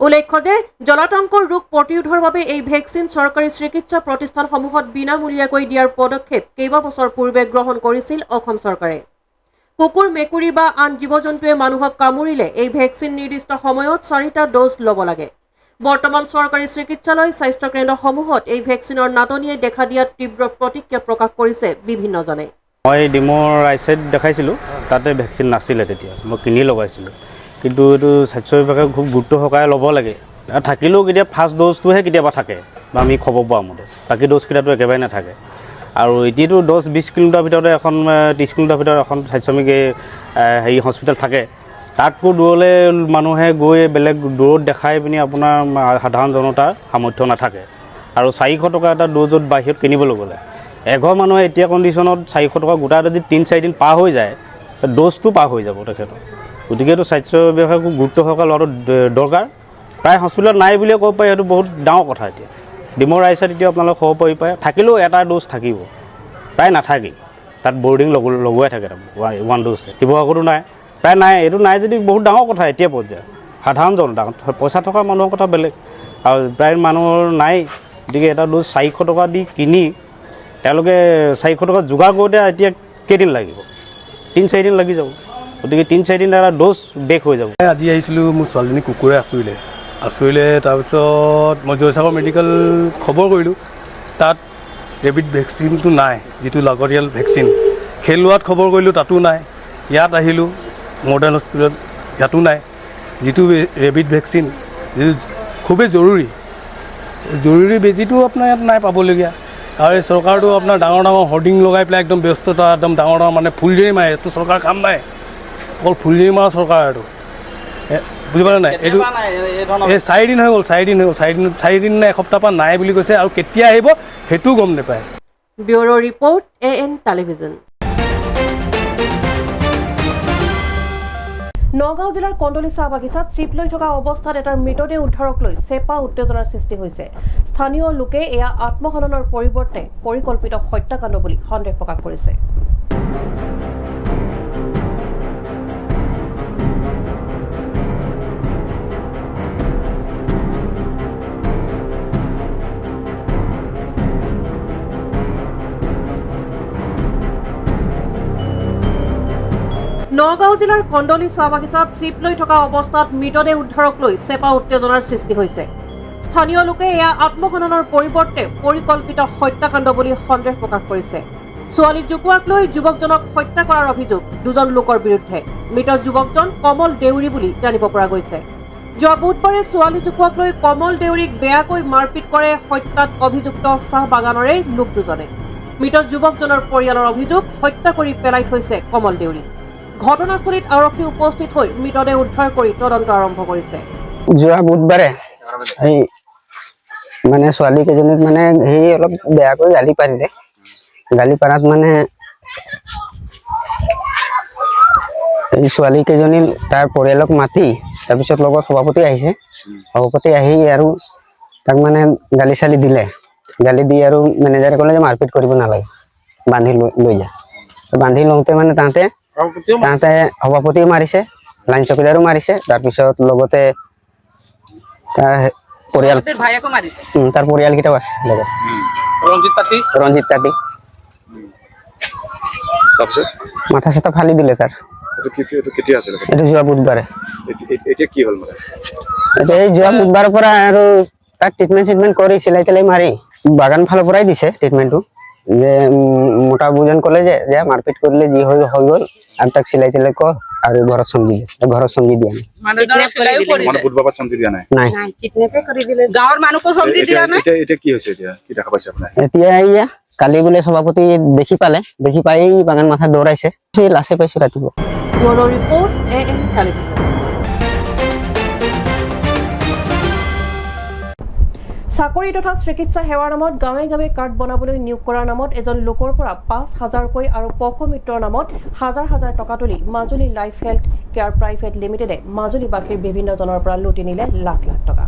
উল্লেখ্য যে জলাতংকৰ ৰোগ প্ৰতিৰোধৰ বাবে এই ভেকচিন চৰকাৰী চিকিৎসা প্ৰতিষ্ঠানসমূহত বিনামূলীয়াকৈ দিয়াৰ পদক্ষেপ কেইবাবছৰ পূৰ্বে গ্ৰহণ কৰিছিল অসম চৰকাৰে। কুকুৰ মেকুৰী বা আন জীৱ জন্তুৱে মানুহক কামুৰিলে এই ভেকচিন নিৰ্দিষ্ট সময়ত 4টা ড'জ ল'ব লাগে। বৰ্তমান চৰকাৰী চিকিৎসালয়, স্বাস্থ্য কেন্দ্ৰসমূহত এই ভেকচিনৰ নাটনিয়ে দেখা দিয়াত তীব্ৰ প্ৰতিক্ৰিয়া প্ৰকাশ কৰিছে বিভিন্নজনে। মই ডিমৰ আইচাইড দেখাইছিলোঁ, তাতে ভেকচিন নাছিলে, তেতিয়া মই কিনি লগাইছিলোঁ। কিন্তু এইটো স্বাস্থ্য বিভাগে খুব গুৰুত্ব সহকাৰে ল'ব লাগে। থাকিলেও কেতিয়াবা ফাৰ্ষ্ট ড'জটোহে কেতিয়াবা থাকে বা আমি খবৰ পোৱা মতে, বাকী ড'জকেইটাতো একেবাৰে নাথাকে। আৰু এতিয়াতো 10-20 কিলোমিটাৰ ভিতৰতে এখন 30 কিলোমিটাৰ ভিতৰত এখন স্বাস্থ্যমিক হস্পিটেল থাকে। তাতকৈ দূৰলৈ মানুহে গৈ বেলেগ দূৰত দেখাই পিনি আপোনাৰ সাধাৰণ জনতাৰ সামৰ্থ্য নাথাকে। আৰু 400 টকা এটা ড'জত বাহিৰত কিনিবলৈ গ'লে এঘৰ মানুহে এতিয়া কণ্ডিশ্যনত 400 টকা গোটা যদি 3-4 দিন পাৰ হৈ যায়, ড'জটো পাৰ হৈ যাব তেখেতৰ। গতিকে এইটো স্বাস্থ্য বিভাগে খুব গুৰুত্ব সহকাৰে লোৱাটো দৰকাৰ। প্ৰায় হস্পিটেলত নাই বুলিয়ে ক'ব পাৰি, সেইটো বহুত ডাঙৰ কথা। এতিয়া ডিমৰ আইচাইড এতিয়া আপোনালোকে খবৰ পাৰি পায়, থাকিলেও এটা ড'জ থাকিব, প্ৰায় নাথাকেই। তাত বৰ্ডিং লগোৱাই থাকে, তাৰমানে 1 ড'জ। শিৱসাগৰতো নাই, প্ৰায় নাই। এইটো নাই যদি বহুত ডাঙৰ কথা এতিয়া পৰ্যায়ত। সাধাৰণ জনতা, পইচা থকা মানুহৰ কথা বেলেগ, আৰু প্ৰায় মানুহৰ নাই। গতিকে এটা ড'জ 400 টকা দি কিনি তেওঁলোকে 400 টকা যোগাৰ কৰোঁতে এতিয়া কেইদিন লাগিব? 3-4 দিন লাগি যাব। গতিকে 3-4 দিন এটা ড'জ বেক হৈ যাব। আজি আহিছিলোঁ, মোৰ ছোৱালীজনী কুকুৰে আঁচুৰিলে। তাৰপিছত মই জয়সাগৰ মেডিকেল খবৰ কৰিলোঁ, তাত ৰেবিড ভেকচিনটো নাই, যিটো লাগতিয়াল ভেকচিন। খেলুৱাত খবৰ কৰিলোঁ, তাতো নাই। ইয়াত আহিলোঁ মডাৰ্ণ হস্পিটেলত, ইয়াতো নাই। যিটো ৰেবিড ভেকচিন, যিটো খুবেই জৰুৰী বেজীটো আপোনাৰ ইয়াত নাই পাবলগীয়া। আৰু এই চৰকাৰটো আপোনাৰ ডাঙৰ হৰ্ডিং লগাই পেলাই একদম ব্যস্ততা, একদম ডাঙৰ মানে ফুলজেৰি মাৰে। এইটো চৰকাৰ কাম নাই, অকল ফুলজেৰি মাৰা চৰকাৰ এইটো। বুজি পালে নাই? এইটো এই 4 দিন হৈ গ'ল, 4 দিন নে এসপ্তাহ পৰা নাই বুলি কৈছে, আৰু কেতিয়া আহিব সেইটোও গম নাপায়। Bureau report, AN television. Nagaon জিলাৰ কন্দলি চাহ বাগিচাত চিপ লৈ থকা অৱস্থাত এটাৰ মৃতদেহ উদ্ধাৰক লৈ চেপা উত্তেজনাৰ সৃষ্টি হৈছে। স্থানীয় লোকে এয়া আত্মহননৰ পৰিৱৰ্তে পৰিকল্পিত হত্যাকাণ্ড বুলি সন্দেহ প্ৰকাশ কৰিছে। নগাঁও জিলাৰ কন্দলি চাহ বাগিচাত চিপ লৈ থকা অৱস্থাত মৃতদেহ উদ্ধাৰক লৈ চেপা উত্তেজনাৰ সৃষ্টি হৈছে। স্থানীয় লোকে এয়া আত্মহননৰ পৰিৱৰ্তে পৰিকল্পিত হত্যাকাণ্ড বুলি সন্দেহ প্ৰকাশ কৰিছে। ছোৱালী জোকোৱাক লৈ যুৱকজনক হত্যা কৰাৰ অভিযোগ 2জন লোকৰ বিৰুদ্ধে। মৃত যুৱকজন কমল দেউৰী বুলি জানিব পৰা গৈছে। যোৱা বুধবাৰে ছোৱালী জোকোৱাক লৈ কমল দেউৰীক বেয়াকৈ মাৰপিট কৰে হত্যাত অভিযুক্ত চাহ বাগানৰে লোক 2জনে। মৃত যুৱকজনৰ পৰিয়ালৰ অভিযোগ হত্যা কৰি পেলাই থৈছে কমল দেউৰী। ঘটনাস্থলীত আৰক্ষী উপস্থিত হৈ মৃতদেহ উদ্ধাৰ কৰি তদন্ত আৰম্ভ কৰিছে। যোৱা বুধবাৰে এই মানে ছোৱালী কেইজনীক মানে সেই অলপ বেয়াকৈ গালি পাৰিলে। গালি পাৰাত মানে এই ছোৱালী কেইজনী তাৰ পৰিয়ালক মাতি তাৰপিছত লগত সভাপতি আহিছে। সভাপতি আহি আৰু তাক মানে গালি চালি দিলে। গালি দি আৰু মেনেজাৰে ক'লে যে মাৰপিট কৰিব নালাগে, বান্ধি লৈ যা। বান্ধি লওঁতে মানে তাহাঁতে সভাপতিও মাৰিছে, লাইন চকীদাৰো মাৰিছে, তাৰপিছত লগতে তাৰ পৰিয়ালকেইটাও আছে লগত। ৰঞ্জিত তাঁতী মাথা চাথা ফালি দিলে তাৰ। এইটো যোৱা বুধবাৰে। এই যোৱা বুধবাৰৰ পৰা আৰু তাক ট্ৰিটমেণ্ট কৰি চিলাই তিলাই মাৰি বাগান ফালৰ পৰাই দিছে ট্ৰিটমেণ্টটো। যে মোটা বুজন ক'লে যে মাৰপিট কৰিলে যি হৈ গ'ল আৰু তাক চিলাই তিলাই কৰ। আৰু ঘৰত চম্জি দিয়া নাই মানে বুধবাৰ পৰা চমজি দিয়া নাই নাই গাঁৱৰ মানুহকো চমজি দিয়া নাই। এতিয়া কি হৈছে এতিয়া কি দেখা পাইছে আপোনাৰ এতিয়া এয়া কালি বোলে সভাপতি দেখি পাই বাগান মাথা দৌৰাইছে সেই লাচে পাইছো ৰাতিপুৱা ব্যুৰ' ৰিপৰ্ট AM টেলিভিজন। চাকৰি তথা চিকিৎসা সেৱাৰ নামত গাঁৱে গাঁৱে কাৰ্ড বনাবলৈ নিয়োগ কৰাৰ নামত এজন লোকৰ পৰা 5,000কৈ আৰু পশু মিত্ৰৰ নামত হাজাৰ হাজাৰ টকা তুলি Majuli life health care private লিমিটেডে মাজুলীবাসীৰ বিভিন্ন জনৰ পৰা লুটি নিলে লাখ লাখ টকা।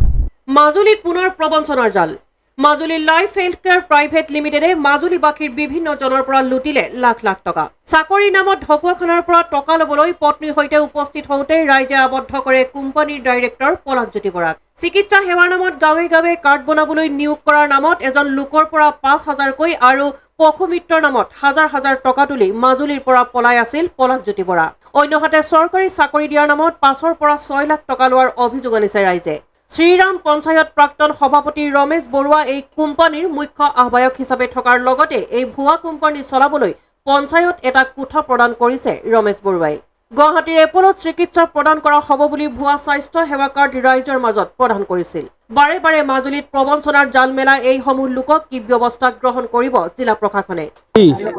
মাজুলীত পুনৰ প্ৰবঞ্চনাৰ জাল। Majuli life health care private লিমিটেডে মাজুলীবাসীৰ বিভিন্ন জনৰ পৰা লুটিলে লাখ লাখ টকা। চাকৰিৰ নামত ঢকুৱাখানাৰ পৰা টকা ল'বলৈ পত্নীৰ সৈতে উপস্থিত হওঁতে ৰাইজে আবদ্ধ কৰে কোম্পানীৰ ডাইৰেক্টৰ পলাশজ্যোতি বৰাক। চিকিৎসা সেৱাৰ নামত গাঁৱে গাঁৱে কাৰ্ড বনাবলৈ নিয়োগ কৰাৰ নামত এজন লোকৰ পৰা 5,000কৈ আৰু পশু মিত্ৰৰ নামত হাজাৰ হাজাৰ টকা তুলি মাজুলীৰ পৰা পলাই আছিল পলাশজ্যোতি বৰা। অন্যহাতে চৰকাৰী চাকৰি দিয়াৰ নামত 5ৰ পৰা 6 লাখ টকা লোৱাৰ অভিযোগ আনিছে ৰাইজে। শ্ৰীৰাম পঞ্চায়ত প্ৰাক্তন সভাপতি ৰমেশ বৰুৱা এই কোম্পানীৰ মুখ্য আহ্বায়ক হিচাপে থকাৰ লগতে এই ভুৱা কোম্পানী চলাবলৈ পঞ্চায়ত এটা কোঠা প্ৰদান কৰিছে ৰমেশ বৰুৱাই। গুৱাহাটীৰ এপলত চিকিৎসা প্ৰদান কৰা হ'ব বুলি ভুৱা স্বাস্থ্য সেৱা কাৰ্ড ৰাইজৰ মাজত প্ৰদান কৰিছিল। বাৰে বাৰে মাজুলীত প্ৰবঞ্চনাৰ জাল মেলা এইসমূহ লোকক কি ব্যৱস্থা গ্ৰহণ কৰিব জিলা প্ৰশাসনে।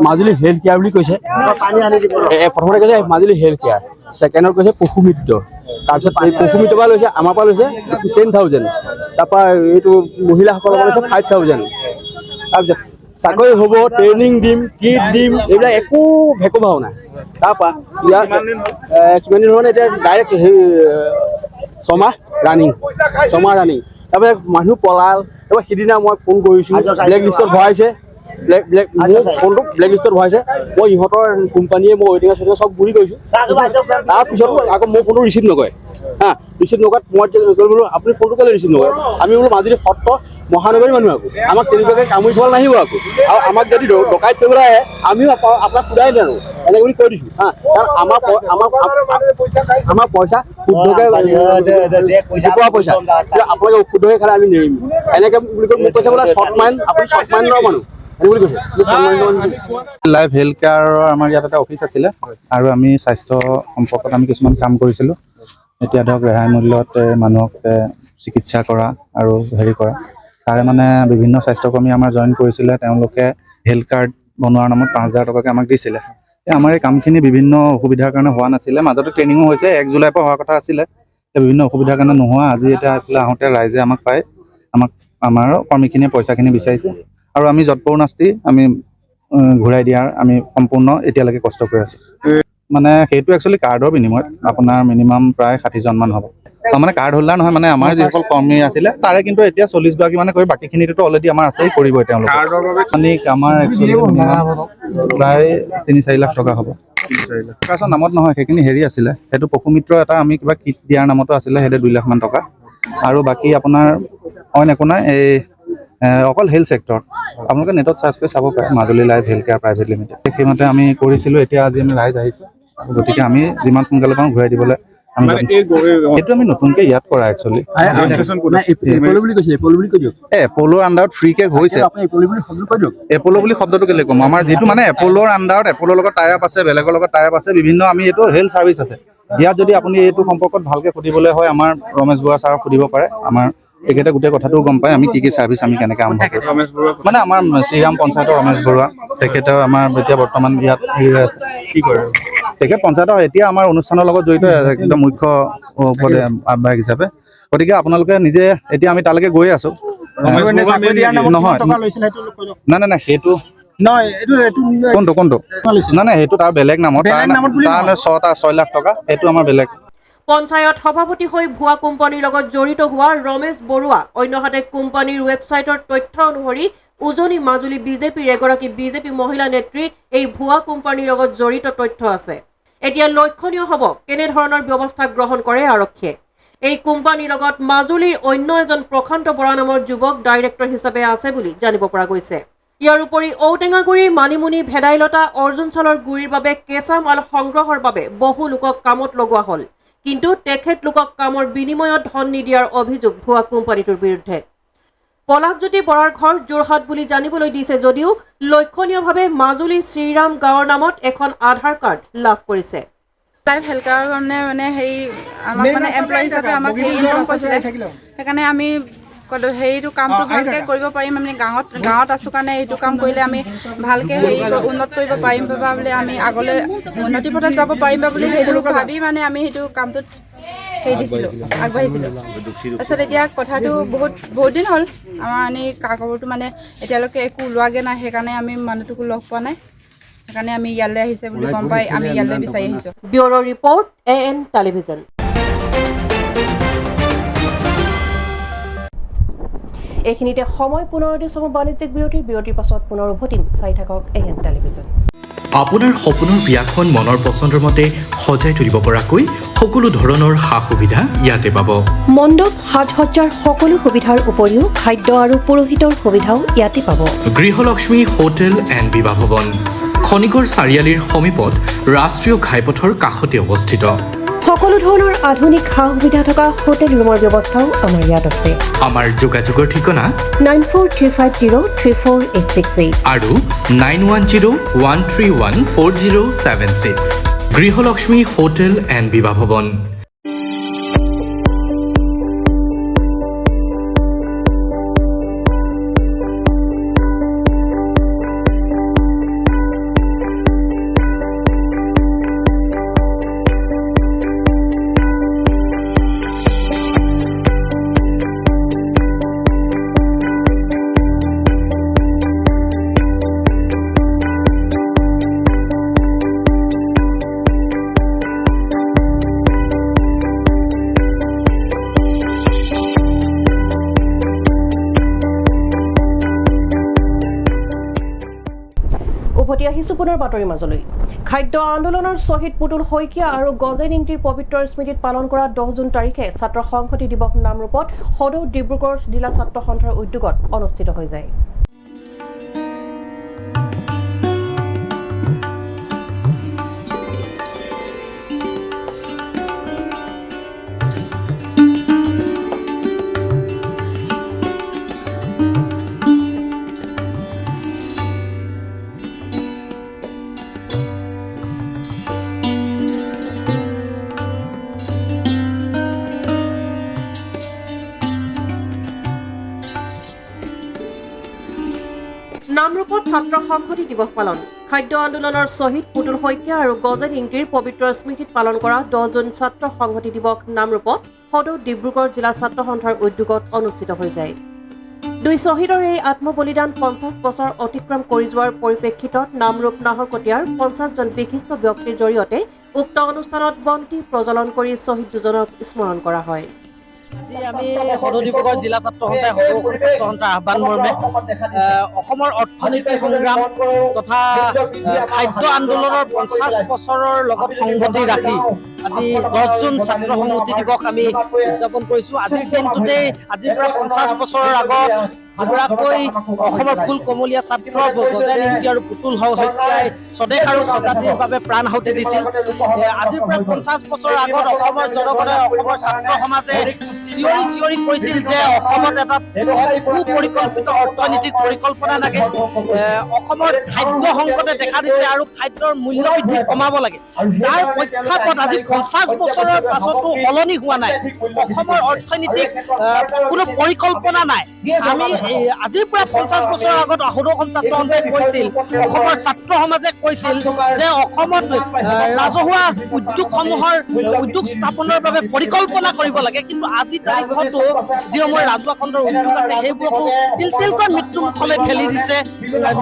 মাজুলী হেল্থ কেয়াৰ বুলি কৈছে প্ৰথমতে কৈছে মাজুলী হেল্থ কেয়াৰ ছেকেণ্ডত কৈছে পশু মিত্ৰ তাৰপিছত এই পশু মিত্ৰৰ পৰা লৈছে আমাৰ পৰা লৈছে 10,000 তাৰপৰা এইটো মহিলাসকলৰ পৰা লৈছে 5,000 তাৰপিছত চাকৰি হ'ব ট্ৰেইনিং দিম কিট দিম এইবিলাক একো ভেকু ভাও নাই। তাৰপৰা ইয়াত কিমান দিন হ'ল এতিয়া ডাইৰেক্ট সেই ছমাহ ৰানিং তাৰপৰা মানুহ পলাল। তাৰপৰা সিদিনা মই ফোন কৰিছোঁ ব্লেক লিষ্টত ভৰাইছে মোৰ ফোনটো ব্লেক লিষ্টত ভৰাইছে। মই ইহঁতৰ কোম্পানীয়ে মই ৱেটিঙৰ চৱেটিঙৰ চব ঘূৰি কৰিছোঁ। তাৰপিছতো আকৌ মোৰ ফোনটো ৰিচিভ নকৰে ৰিচিভ নকৰাত মই বোলো আপুনি ফোনটো কেলৈ ৰিচিভ নকৰে। আমি বোলো মাজুলী সত্ৰ মহানগৰী মানুহ আকৌ আমাক তেনেকুৱাকৈ কামুৰি থ'ব নাহিব আকৌ আৰু আমাক যদি ডকাইত কৰিবলৈ আহে আমিও আপোনাক সোধাই নানো এনেকৈ বুলি কৈ দিছোঁ কাৰণ আমাৰ পইচা শুদ্ধকৈ পোৱা পইচা আপোনালোকে অশুদ্ধকৈ খালে আমি নেৰিম এনেকৈ বুলি কৈ মোক কৈছে বোলে শ্বৰ্ট মাইণ্ড আপুনি শ্বৰ্ট মাইণ্ডৰ মানুহ লাইফ হেল্থ কেয়াৰৰ আমাৰ ইয়াত এটা অফিচ আছিলে আৰু আমি স্বাস্থ্য সম্পৰ্কত আমি কিছুমান কাম কৰিছিলোঁ। এতিয়া ধৰক ৰেহাই মূল্যত মানুহক চিকিৎসা কৰা আৰু হেৰি কৰা তাৰে মানে বিভিন্ন স্বাস্থ্যকৰ্মী আমাৰ জইন কৰিছিলে। তেওঁলোকে হেল্থ কাৰ্ড বনোৱাৰ নামত 5,000 টকাকৈ আমাক দিছিলে। আমাৰ এই কামখিনি বিভিন্ন অসুবিধাৰ কাৰণে হোৱা নাছিলে। মাজতে ট্ৰেইনিঙো হৈছে 1 জুলাইৰ পৰা হোৱাৰ কথা আছিলে। বিভিন্ন অসুবিধাৰ কাৰণে নোহোৱা আজি এতিয়া এইফালে আহোঁতে ৰাইজে আমাক পাই আমাৰ কৰ্মীখিনিয়ে পইচাখিনি বিচাৰিছে আৰু আমি যৎপৰোনাস্তি আমি ঘূৰাই দিয়াৰ আমি সম্পূৰ্ণ এতিয়ালৈকে কষ্ট কৰি আছোঁ। মানে সেইটো একচুৱেলি কাৰ্ডৰ বিনিময়ত আপোনাৰ মিনিমাম প্ৰায় 60জনমান হ'ব। মানে কাৰ্ড হোল্ডাৰ নহয় মানে আমাৰ যিসকল কৰ্মী আছিলে তাৰে কিন্তু এতিয়া 40গৰাকী মানে কৰি বাকীখিনিতো অলৰেডি আমাৰ আছেই কৰিবই তেওঁলোক মানে আমাৰ একচুৱেলি প্ৰায় 3-4 লাখ টকা হ'ব। তাৰপিছত নামত নহয় সেইখিনি হেৰি আছিলে সেইটো পশু মিত্ৰ এটা আমি কিবা কিট দিয়াৰ নামতো আছিলে সেইটো 2 লাখমান টকা আৰু বাকী আপোনাৰ অইন একো নাই। এই অকল হেল্থ ছেক্টৰ আপোনালোকে নেটত চাৰ্চ কৰি চাব পাৰে Majuli life health care private limited সেইমতে আমি কৰিছিলোঁ। এতিয়া আজি আমি ৰাইজ আহিছোঁ গতিকে আমি যিমান সোনকালে পাওঁ ঘূৰাই দিবলৈ এইটো আমি নতুনকৈ ইয়াত কৰা একচুৱেলি এপ'লৰ আণ্ডাৰত ফ্ৰীকৈ হৈছে। এপ'ল বুলি শব্দটো কেলৈ ক'ম আমাৰ যিটো মানে এপ'লৰ আণ্ডাৰত এপ'লৰ লগত টাই আপ আছে বেলেগৰ লগত টাই আপ আছে বিভিন্ন আমি এইটো হেল্থ ছাৰ্ভিচ আছে ইয়াত যদি আপুনি এইটো সম্পৰ্কত ভালকৈ সুধিবলৈ হয় আমাৰ ৰমেশ বৰুৱা ছাৰক সুধিব পাৰে। আমাৰ তেখেতে গোটেই কথাটোও গম পায় আমি কি ছাৰ্ভিচ আমি কেনেকৈ আৰম্ভ কৰোঁ মানে আমাৰ শ্ৰীৰাম পঞ্চায়তৰ ৰমেশ বৰুৱা তেখেতে আমাৰ এতিয়া বৰ্তমান ইয়াত হেৰি হৈ আছে কি কৰে তেখেত পঞ্চায়তৰ এতিয়া আমাৰ অনুষ্ঠানৰ লগত জড়িত একদম মুখ্য পদে আহ্বায়ক হিচাপে। গতিকে আপোনালোকে নিজে এতিয়া আমি তালৈকে গৈ আছোঁ নহয় নাই সেইটো কোনটো নাই সেইটো তাৰ বেলেগ নামত তাৰ 6 লাখ টকা সেইটো আমাৰ বেলেগ। পঞ্চায়ত সভাপতি হৈ ভুৱা কোম্পানীৰ লগত জড়িত হোৱা ৰমেশ বৰুৱা অন্যহাতে কোম্পানীৰ ৱেবছাইটৰ তথ্য অনুসৰি উজনি মাজুলী বিজেপিৰ এগৰাকী বিজেপি মহিলা নেত্ৰী এই ভুৱা কোম্পানীৰ লগত জড়িত তথ্য আছে। এতিয়া লক্ষণীয় হ'ব কেনেধৰণৰ ব্যৱস্থা গ্ৰহণ কৰে আৰক্ষীয়ে। এই কোম্পানীৰ লগত মাজুলীৰ অন্য এজন প্ৰশান্ত বৰা নামৰ যুৱক ডাইৰেক্টৰ হিচাপে আছে বুলি জানিব পৰা গৈছে। ইয়াৰ উপৰি ঔটেঙাগুৰি মানিমুনি ভেদাইলতা অৰ্জুন চালৰ গুৰিৰ বাবে কেঁচা মাল সংগ্ৰহৰ বাবে বহু লোকক কামত লগোৱা হ'ল কিন্তু তেখেতলোকক কামৰ বিনিময়ত ধন নিদিয়াৰ অভিযোগ ভুৱা কোম্পানীটোৰ বিৰুদ্ধে। পলাশজ্যোতি বৰাৰ ঘৰ যোৰহাট বুলি জানিবলৈ দিছে যদিও লক্ষণীয়ভাৱে মাজুলী শ্ৰীৰাম গাঁৱৰ নামত এখন আধাৰ কাৰ্ড লাভ কৰিছে। লাইফ হেল্থৰ কাৰণে মানে হেৰি আমাক মানে এমপ্লয় হিচাপে আমাক হেৰি ইনফৰ্ম কৰিছিলে সেইকাৰণে আমি হেৰিটো কামটো ভালকৈ কৰিব পাৰিম আমি গাঁৱত আছোঁ কাৰণে এইটো কাম কৰিলে আমি ভালকৈ হেৰি উন্নত কৰিব পাৰিম বা বুলি আমি আগলৈ উন্নতি পথত যাব পাৰিম বা বুলি সেইটো ভাবি মানে আমি সেইটো কামটোত হেৰি দিছিলোঁ আগবাঢ়িছিলোঁ তাৰপিছত এতিয়া কথাটো বহুত দিন হ'ল আমাৰ এনেই কাগজটো মানে এতিয়ালৈকে একো ওলোৱাগৈ নাই সেইকাৰণে আমি মানুহটোকো লগ পোৱা নাই সেইকাৰণে আমি ইয়ালৈ আহিছে বুলি গম পাই আমি ইয়ালৈ বিচাৰি আহিছোঁ। Bureau' report AN television. এইখিনিতে সময় পুনৰ দিছোঁ বাণিজ্যিক বিৰতিৰ পাছত পুনৰ উভতিম। চাই থাকক AN টেলিভিজন। আপোনাৰ সপোনৰ বিয়াখন মনৰ পচন্দৰ মতে সজাই তুলিব পৰাকৈ সকলো ধৰণৰ সা সুবিধা ইয়াতে পাব। মণ্ডপ সাজ-সজ্জাৰ সকলো সুবিধাৰ উপৰিও খাদ্য আৰু পুৰোহিতৰ সুবিধাও ইয়াতে পাব। গৃহলক্ষ্মী হোটেল এণ্ড বিবাহ ভৱন, খনিকৰ চাৰিআলিৰ সমীপত ৰাষ্ট্ৰীয় ঘাইপথৰ কাষতে অৱস্থিত। সকলো ধৰণৰ আধুনিক সা সুবিধা থকা হোটেল ৰুমৰ ব্যৱস্থাও আমাৰ ইয়াত আছে। আমাৰ যোগাযোগৰ ঠিকনা 9435034868 আৰু 9101314076। গৃহলক্ষ্মী হোটেল এণ্ড বিবাহ ভৱন। উভতি আহিছোঁ পুনৰ বাতৰিৰ মাজলৈ। খাদ্য আন্দোলনৰ শ্বহীদ পুতুল শইকীয়া আৰু গজেন ইংতিৰ পবিত্ৰ স্মৃতিত পালন কৰা 10 জুন তাৰিখে ছাত্ৰ সংহতি দিৱস নামৰূপত সদৌ ডিব্ৰুগড় জিলা ছাত্ৰ সন্থাৰ উদ্যোগত অনুষ্ঠিত হৈ যায়। নামৰূপত ছাত্ৰ সংহতি দিৱস পালন। খাদ্য আন্দোলনৰ শ্বহীদ পুতুল শইকীয়া আৰু গজেন ইংতিৰ পবিত্ৰ স্মৃতিত পালন কৰা 10 জুন ছাত্ৰ সংহতি দিৱস নামৰূপত সদৌ ডিব্ৰুগড় জিলা ছাত্ৰ সন্থাৰ উদ্যোগত অনুষ্ঠিত হৈ যায়। দুই শ্বহীদৰ এই আত্মবলিদান 50 বছৰ অতিক্ৰম কৰি যোৱাৰ পৰিপ্ৰেক্ষিতত নামৰূপ নাহৰকটীয়াৰ 50জন বিশিষ্ট ব্যক্তিৰ জৰিয়তে উক্ত অনুষ্ঠানত বন্তি প্ৰজ্বলন কৰি শ্বহীদ দুজনক স্মৰণ কৰা হয়। আজি আমি সদৌ ডিব্ৰুগড় জিলা ছাত্ৰ সন্থাই সদৌ ছাত্ৰ সন্থাৰ আহ্বান মৰ্মে অসমৰ অৰ্থনীতি সংগ্ৰাম তথা খাদ্য আন্দোলনৰ 50 বছৰৰ লগত সংগতি ৰাখি আজি 10 জুন ছাত্ৰ সংহতি দিৱস আমি উদযাপন কৰিছোঁ। আজিৰ দিনটোতেই আজিৰ পৰা 50 বছৰৰ আগত দুগৰাকৈ অসমৰ ফুল কমলীয়া ছাত্ৰ গজেন ইংতি আৰু পুতুল শইকীয়াই স্বদেশ আৰু স্বজাতিৰ বাবে প্ৰাণ আহুতি দিছিল। আজিৰ পৰা 50 বছৰ আগত অসমৰ জনগণে অসমৰ ছাত্ৰ সমাজে চিঞৰি কৈছিল যে অসমত এটা সুপৰিকল্পিত অৰ্থনৈতিক পৰিকল্পনা লাগে, অসমৰ খাদ্য সংকটে দেখা দিছে আৰু খাদ্যৰ মূল্য বৃদ্ধি কমাব লাগে। যাৰ প্ৰেক্ষাপট আজি 50 বছৰৰ পাছতো সলনি হোৱা নাই। অসমৰ অৰ্থনীতিক কোনো পৰিকল্পনা নাই। আমি আজিৰ পৰা 50 বছৰৰ আগত সদৌ ছাত্ৰ সন্থাই কৈছিল, অসমৰ ছাত্ৰ সমাজে কৈছিল যে অসমত ৰাজহুৱা উদ্যোগসমূহৰ উদ্যোগ স্থাপনৰ বাবে পৰিকল্পনা কৰিব লাগে। কিন্তু আজি তাৰিখতো যিসমূহ ৰাজহুৱা খণ্ডৰ উদ্যোগ আছে সেইবোৰকো তিলকৈ মৃত্যুমুখলৈ ঠেলি দিছে।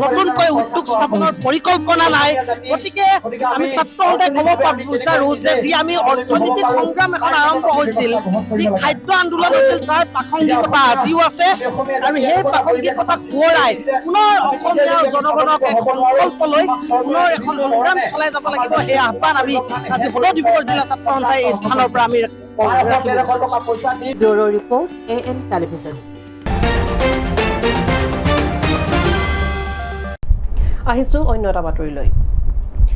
নতুনকৈ উদ্যোগ স্থাপনৰ পৰিকল্পনা নাই। গতিকে আমি ছাত্ৰ সন্থাই ক'ব বিচাৰো যে যি আমি অৰ্থনৈতিক সংগ্ৰাম এখন আৰম্ভ হৈছিল, যি খাদ্য আন্দোলন হৈছিল তাৰ প্ৰাসংগিকতা আজিও আছে আৰু সেই প্ৰাসংগিকতা সোঁৱৰাই পুনৰ অসমীয়া জনগণক এক সংকল্প লৈ পুনৰ এখন সংগ্ৰাম চলাই যাব লাগিব। সেই আহ্বান আমি আজি সদৌ ডিব্ৰুগড় জিলা ছাত্ৰ সন্থাই এই স্থানৰ পৰা আমি ব্যুৰ' ৰিপৰ্ট AN টেলিভিজন। আহিছোঁ অন্য এটা বাতৰিলৈ।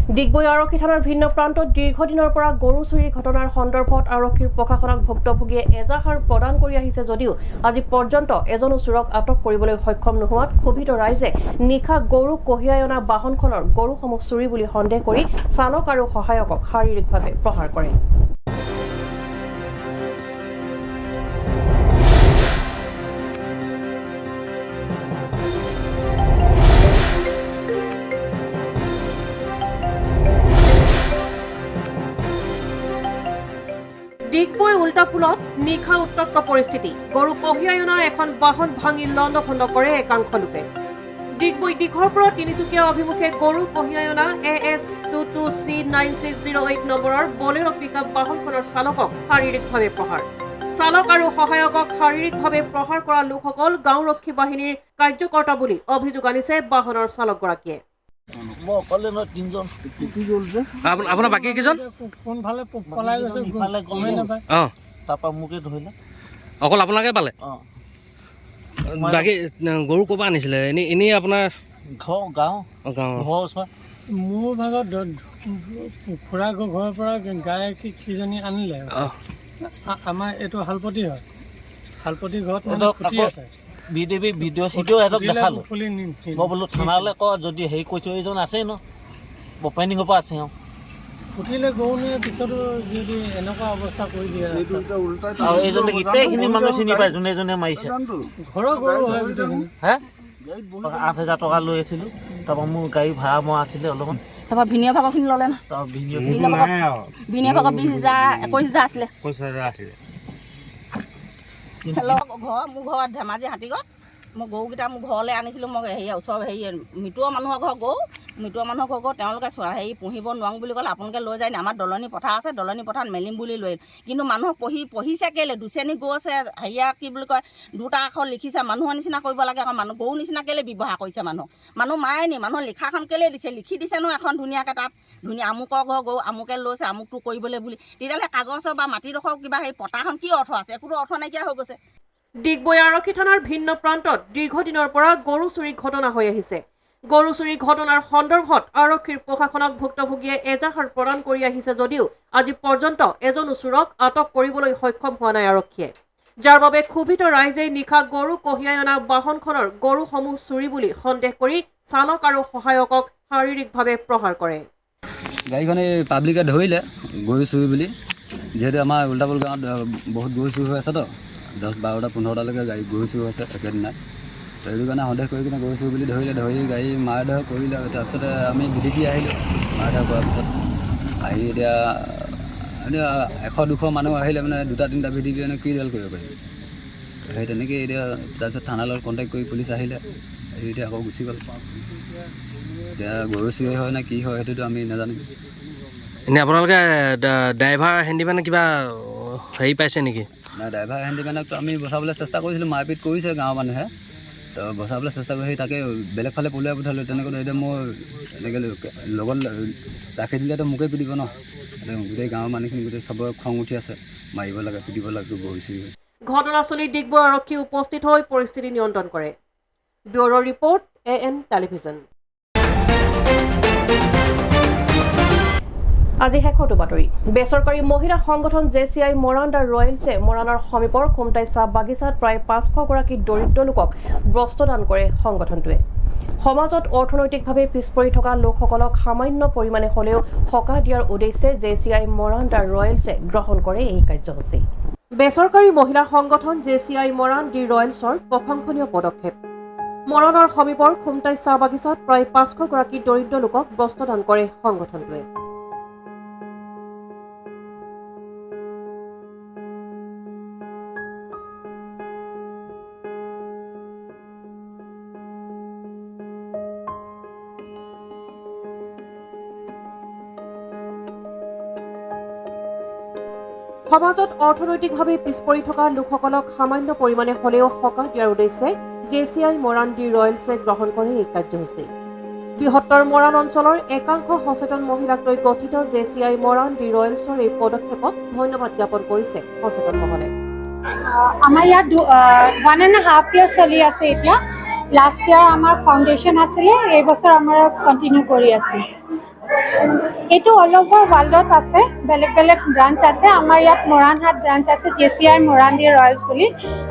ডিগবৈ আৰক্ষী থানাৰ ভিন্ন প্ৰান্তত দীৰ্ঘদিনৰ পৰা গৰু চুৰিৰ ঘটনাৰ সন্দৰ্ভত আৰক্ষীৰ প্ৰশাসনক ভুক্তভোগীয়ে এজাহাৰ প্ৰদান কৰি আহিছে যদিও আজি পৰ্যন্ত এজনো চোৰক আটক কৰিবলৈ সক্ষম নোহোৱাত ক্ষোভিত ৰাইজে নিশা গৰু কঢ়িয়াই অনা বাহনখনৰ গৰুসমূহ চুৰি বুলি সন্দেহ কৰি চালক আৰু সহায়কক শাৰীৰিকভাৱে প্ৰহাৰ কৰে। ডিগবৈ উল্টাপুলত নিশা উত্তপ্ত পৰিস্থিতি। গৰু কঢ়িয়াই অনা এখন বাহন ভাঙি লণ্ডভণ্ড কৰে একাংশ লোকে। ডিগবৈ দীঘৰপুৰৰ তিনিচুকীয়া অভিমুখে গৰু কঢ়িয়াই অনা AS22C9608 নম্বৰৰ বলেৰো পিকআপ বাহনখনৰ চালকক শাৰীৰিকভাৱে প্ৰহাৰ। চালক আৰু সহায়কক শাৰীৰিকভাৱে প্ৰহাৰ কৰা লোকসকল গাঁওৰক্ষী বাহিনীৰ কাৰ্যকৰ্তা বুলি অভিযোগ আনিছে বাহনৰ চালকগৰাকীয়ে। আপোনাৰ বাকী কেইজন অকল আপোনাকে পালে? বাকী গৰু ক'ৰ পৰা আনিছিলে? এনেই আপোনাৰ গাঁও মোৰ ভাগত খুৰা ঘৰৰ পৰা গাই কিজনী আনিলে। আমাৰ এইটো শালপতি হয়, শালপতি ঘৰত ভিডিঅ' চিডিঅ' সিহঁতক দেখালোঁ। মই বোলো থানালৈ ক, যদি হেৰি কৈছোঁ এইজন আছেই ন, অপেনিঙৰ পৰা আছে। ফুটিলে গৰু নিয়ে পিছতো যদি এনেকুৱা অৱস্থা কৰি দিয়ে আৰু এইজনে গোটেইখিনি মানুহ চিনি পায় যোনে যোনে মাৰিছে। ঘৰৰ গৰু হয়। হে 8,000 টকা লৈ আছিলোঁ, তাৰপৰা মোৰ গাড়ী ভাড়া মই আছিলে অলপমান। তাৰপৰা ভিনিয়া ভাগৰখিনি ল'লে ন? ভিনিয়া ভাগৰ 20,000 21,000 আছিলে। মোৰ ঘৰ ধেমাজি হাতীগড়। মই গৰুকেইটা মোৰ ঘৰলৈ আনিছিলোঁ। মই ওচৰ মৃতুৰ মানুহৰ ঘৰ গৰু, মৃতুৰ মানুহৰ ঘৰ গৰু তেওঁলোকে পুহিব নোৱাৰোঁ বুলি ক'লে। আপোনালোকে লৈ যায় নি? আমাৰ দলনি পথাৰ আছে, দলনি পথাৰত মেলিম বুলি লৈ। কিন্তু মানুহক পঢ়িছে কেলৈ? দুচেনী গৰু আছে, কি বুলি কয়, দুটা আখৰ লিখিছে। মানুহৰ নিচিনা কৰিব লাগে আকৌ। মানুহ গৰু নিচিনা কেলৈ ব্যৱহাৰ কৰিছে? মানুহ মাৰে নি? মানুহৰ লিখাখন কেলৈ দিছে? লিখি দিছে ন এখন ধুনীয়াকৈ, তাত ধুনীয়া আমুকৰ ঘৰ গৰু আমুকে লৈছে, আমুকটো কৰিবলৈ বুলি। তেতিয়াহ'লে কাগজৰ বা মাটিডোখৰ কিবা পতাখন কি অৰ্থ আছে? একোতো অৰ্থ নাইকিয়া হৈ গৈছে। ডিগবৈ আৰক্ষী থানাৰ ভিন্ন প্ৰান্তত দীৰ্ঘদিনৰ পৰা গৰু চুৰিৰ ঘটনা হৈ আহিছে। গৰু চুৰিৰ ঘটনাৰ সন্দৰ্ভত আৰক্ষীৰ প্ৰশাসনক ভুক্তভোগীয়ে এজাহাৰ প্ৰদান কৰি আহিছে যদিও আজি পৰ্যন্ত এজনো চোৰক আটক কৰিবলৈ সক্ষম হোৱা নাই আৰক্ষীয়ে, যাৰ বাবে ক্ষোভিত ৰাইজে নিশা গৰু কঢ়িয়াই অনা বাহনখনৰ গৰুসমূহ চুৰি বুলি সন্দেহ কৰি চালক আৰু সহায়কক শাৰীৰিকভাৱে প্ৰহাৰ কৰে। গাড়ীখনে পাব্লিকে ধৰিলে গৰু চুৰি বুলি, যিহেতু আমাৰ উল্টাপুল গাঁৱত বহুত গৰু চুৰি হৈ আছে তো, 10, 12, 15টালৈকে গাড়ী গৰু চুৰি হৈছে একেদিনাই। তো সেইটো কাৰণে সন্দেহ কৰি কিনে গৰু চুৰি বুলি ধৰিলে, ধৰি গাড়ী মাৰধৰ কৰিলে। তাৰপিছতে আমি বিধি আহিলোঁ। মাৰধৰ কৰাৰ পিছত আহি এতিয়া 100-200 মানুহ আহিলে মানে 2-3টা বিধি মানে কি দল কৰিব পাৰিব। সেই তেনেকৈ এতিয়া তাৰপিছত থানাৰ লগত কণ্টেক্ট কৰি পুলিচ আহিলে, আহি এতিয়া আকৌ গুচি গ'ল। এতিয়া গৰু চুৰি হয় নে কি হয় সেইটোতো আমি নাজানো। এনেই আপোনালোকে ড্ৰাইভাৰ হেণ্ডিমেনে কিবা হেৰি পাইছে নেকি? নাই, ড্ৰাইভাৰ হেণ্ডিমেনকতো আমি বচাবলৈ চেষ্টা কৰিছিলোঁ। মাৰপিট কৰিছে গাঁৱৰ মানুহে, তো বচাবলৈ চেষ্টা কৰি তাকে বেলেগ ফালে পলুৱাই পঠালোঁ। তেনেকৈ এতিয়া মই এনেকৈ লগত ৰাখি দিলেতো মোকে পিটিব ন। গোটেই গাঁৱৰ মানুহখিনি গোটেই চবৰে খং উঠি আছে, মাৰিব লাগে, পিটিব লাগে গৰু চুৰি। ঘটনাস্থলীত ডিগবৈ আৰক্ষী উপস্থিত হৈ পৰিস্থিতি নিয়ন্ত্ৰণ কৰে। Bureau' report AN television. আজি শেষৰটো বাতৰি। বেচৰকাৰী মহিলা সংগঠন JCI মৰাণ দ্য ৰয়েলছে মৰাণৰ সমীপৰ খুমটাই চাহ বাগিচাত প্ৰায় 500গৰাকী দৰিদ্ৰ লোকক বস্ত্ৰদান কৰে। সংগঠনটোৱে সমাজত অৰ্থনৈতিকভাৱে পিছ পৰি থকা লোকসকলক সামান্য পৰিমাণে হ'লেও সকাহ দিয়াৰ উদ্দেশ্যে JCI মৰাণ দ্য ৰয়েলছে গ্ৰহণ কৰে এই কাৰ্যসূচী। বেচৰকাৰী মহিলা সংগঠন JCI মৰাণ দ্য ৰয়েলছৰ প্ৰশংসনীয় পদক্ষেপ। মৰাণৰ সমীপৰ খুমটাই চাহ বাগিচাত প্ৰায় 500গৰাকী দৰিদ্ৰ লোকক বস্ত্ৰদান কৰে সংগঠনটোৱে। সমাজত অৰ্থনৈতিকভাৱে পিছ পৰি থকা লোকসকলক সামান্য পৰিমাণে হ'লেও সকাহ দিয়াৰ উদ্দেশ্যে JCI মৰাণ দ্য ৰয়েলছে গ্ৰহণ কৰে এই কাৰ্যসূচী। বৃহত্তৰ মৰাণ অঞ্চলৰ একাংশ সচেতন মহিলাক লৈ গঠিত JCI মৰাণ দ্য ৰয়েলছৰ এই পদক্ষেপক ধন্যবাদ জ্ঞাপন কৰিছে সচেতন মহলে। আমাৰ ইয়াত 1.5 year চলি আছে। এতিয়া লাষ্ট ইয়াৰ আমাৰ ফাউণ্ডেশ্যন আছিলে, এই বছৰ আমাৰ কণ্টিনিউ কৰি আছোঁ। এইটো অল অভাৰ ৱৰ্ল্ডত আছে, বেলেগ বেলেগ ব্ৰাঞ্চ আছে। আমাৰ ইয়াত মৰাণহাট ব্ৰাঞ্চ আছে, JCI মৰাণদি ৰয়েলছ বুলি।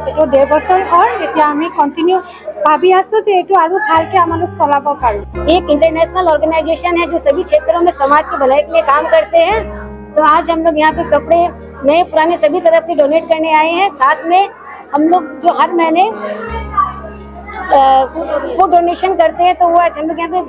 এইটো 1.5 বছৰ হ'ল। এতিয়া আমি কণ্টিনিউ ভাবি আছোঁ যে এইটো আৰু ভালকৈ আমালোক চলাব পাৰোঁ। एक इंटरनेशनल ऑर्गेनाइजेशन है जो सभी क्षेत्रों में समाज की भलाई के लिए काम करते हैं। तो आज हम लोग यहाँ पे कपड़े नए पुराने सभी तरफ के डोनेट करने आए हैं। साथ में हम लोग जो हर महीने फूड डोनेशन करते हैं, तो वो आज हम लोग यहाँ पे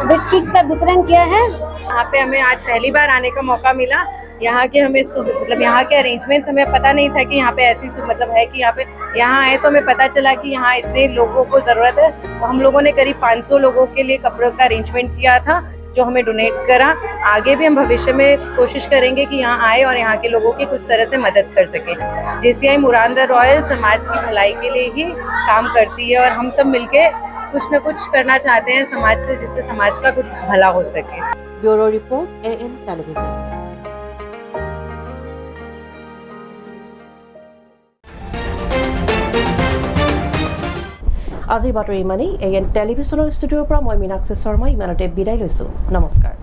बिस्किट्स का वितरण किया है। यहाँ पे हमें आज पहली बार आने का मौका मिला। यहाँ के हमें मतलब यहाँ के अरेंजमेंट्स हमें पता नहीं था कि यहाँ पे ऐसी मतलब है कि यहाँ आए तो हमें पता चला कि यहाँ इतने लोगों को ज़रूरत है। तो हम लोगों ने करीब 500 लोगों के लिए कपड़ों का अरेंजमेंट किया था, जो हमें डोनेट करा। आगे भी हम भविष्य में कोशिश करेंगे कि यहाँ आए और यहाँ के लोगों की कुछ तरह से मदद कर सकें। JCI मुरांदा रॉयल समाज की भलाई के लिए ही काम करती है और हम सब मिलके कुछ न कुछ करना चाहते हैं समाज से, जिससे समाज का कुछ भला हो सके। Bureau report AN television. আজিৰ বাতৰি ইমানেই। AN টেলিভিছনৰ ষ্টুডিঅ'ৰ পৰা মই মীনাক্ষী শৰ্মা ইমানতে বিদায় লৈছোঁ। নমস্কাৰ।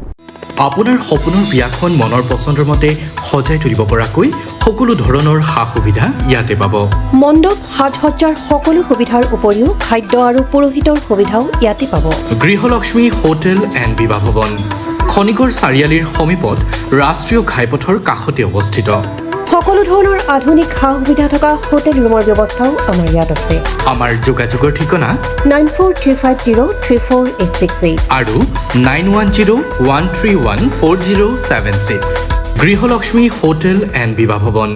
আপোনাৰ সপোনৰ বিয়াখন মনৰ পচন্দৰ মতে সজাই তুলিব পৰাকৈ সকলো ধৰণৰ সা সুবিধা ইয়াতে পাব। মণ্ডপ সাজ সজ্জাৰ সকলো সুবিধাৰ উপৰিও খাদ্য আৰু পুৰোহিতৰ সুবিধাও ইয়াতে পাব। গৃহলক্ষ্মী হোটেল এণ্ড বিবাহ ভৱন, খনিকৰ চাৰিআলিৰ সমীপত ৰাষ্ট্ৰীয় ঘাইপথৰ কাষতে অৱস্থিত। সকলো ধৰণৰ আধুনিক সা সুবিধা থকা হোটেল ৰুমৰ ব্যৱস্থাও আমাৰ ইয়াত আছে। আমাৰ যোগাযোগৰ ঠিকনা 9435034868 আৰু 9101314076। গৃহলক্ষ্মী হোটেল এণ্ড বিবাহ ভৱন।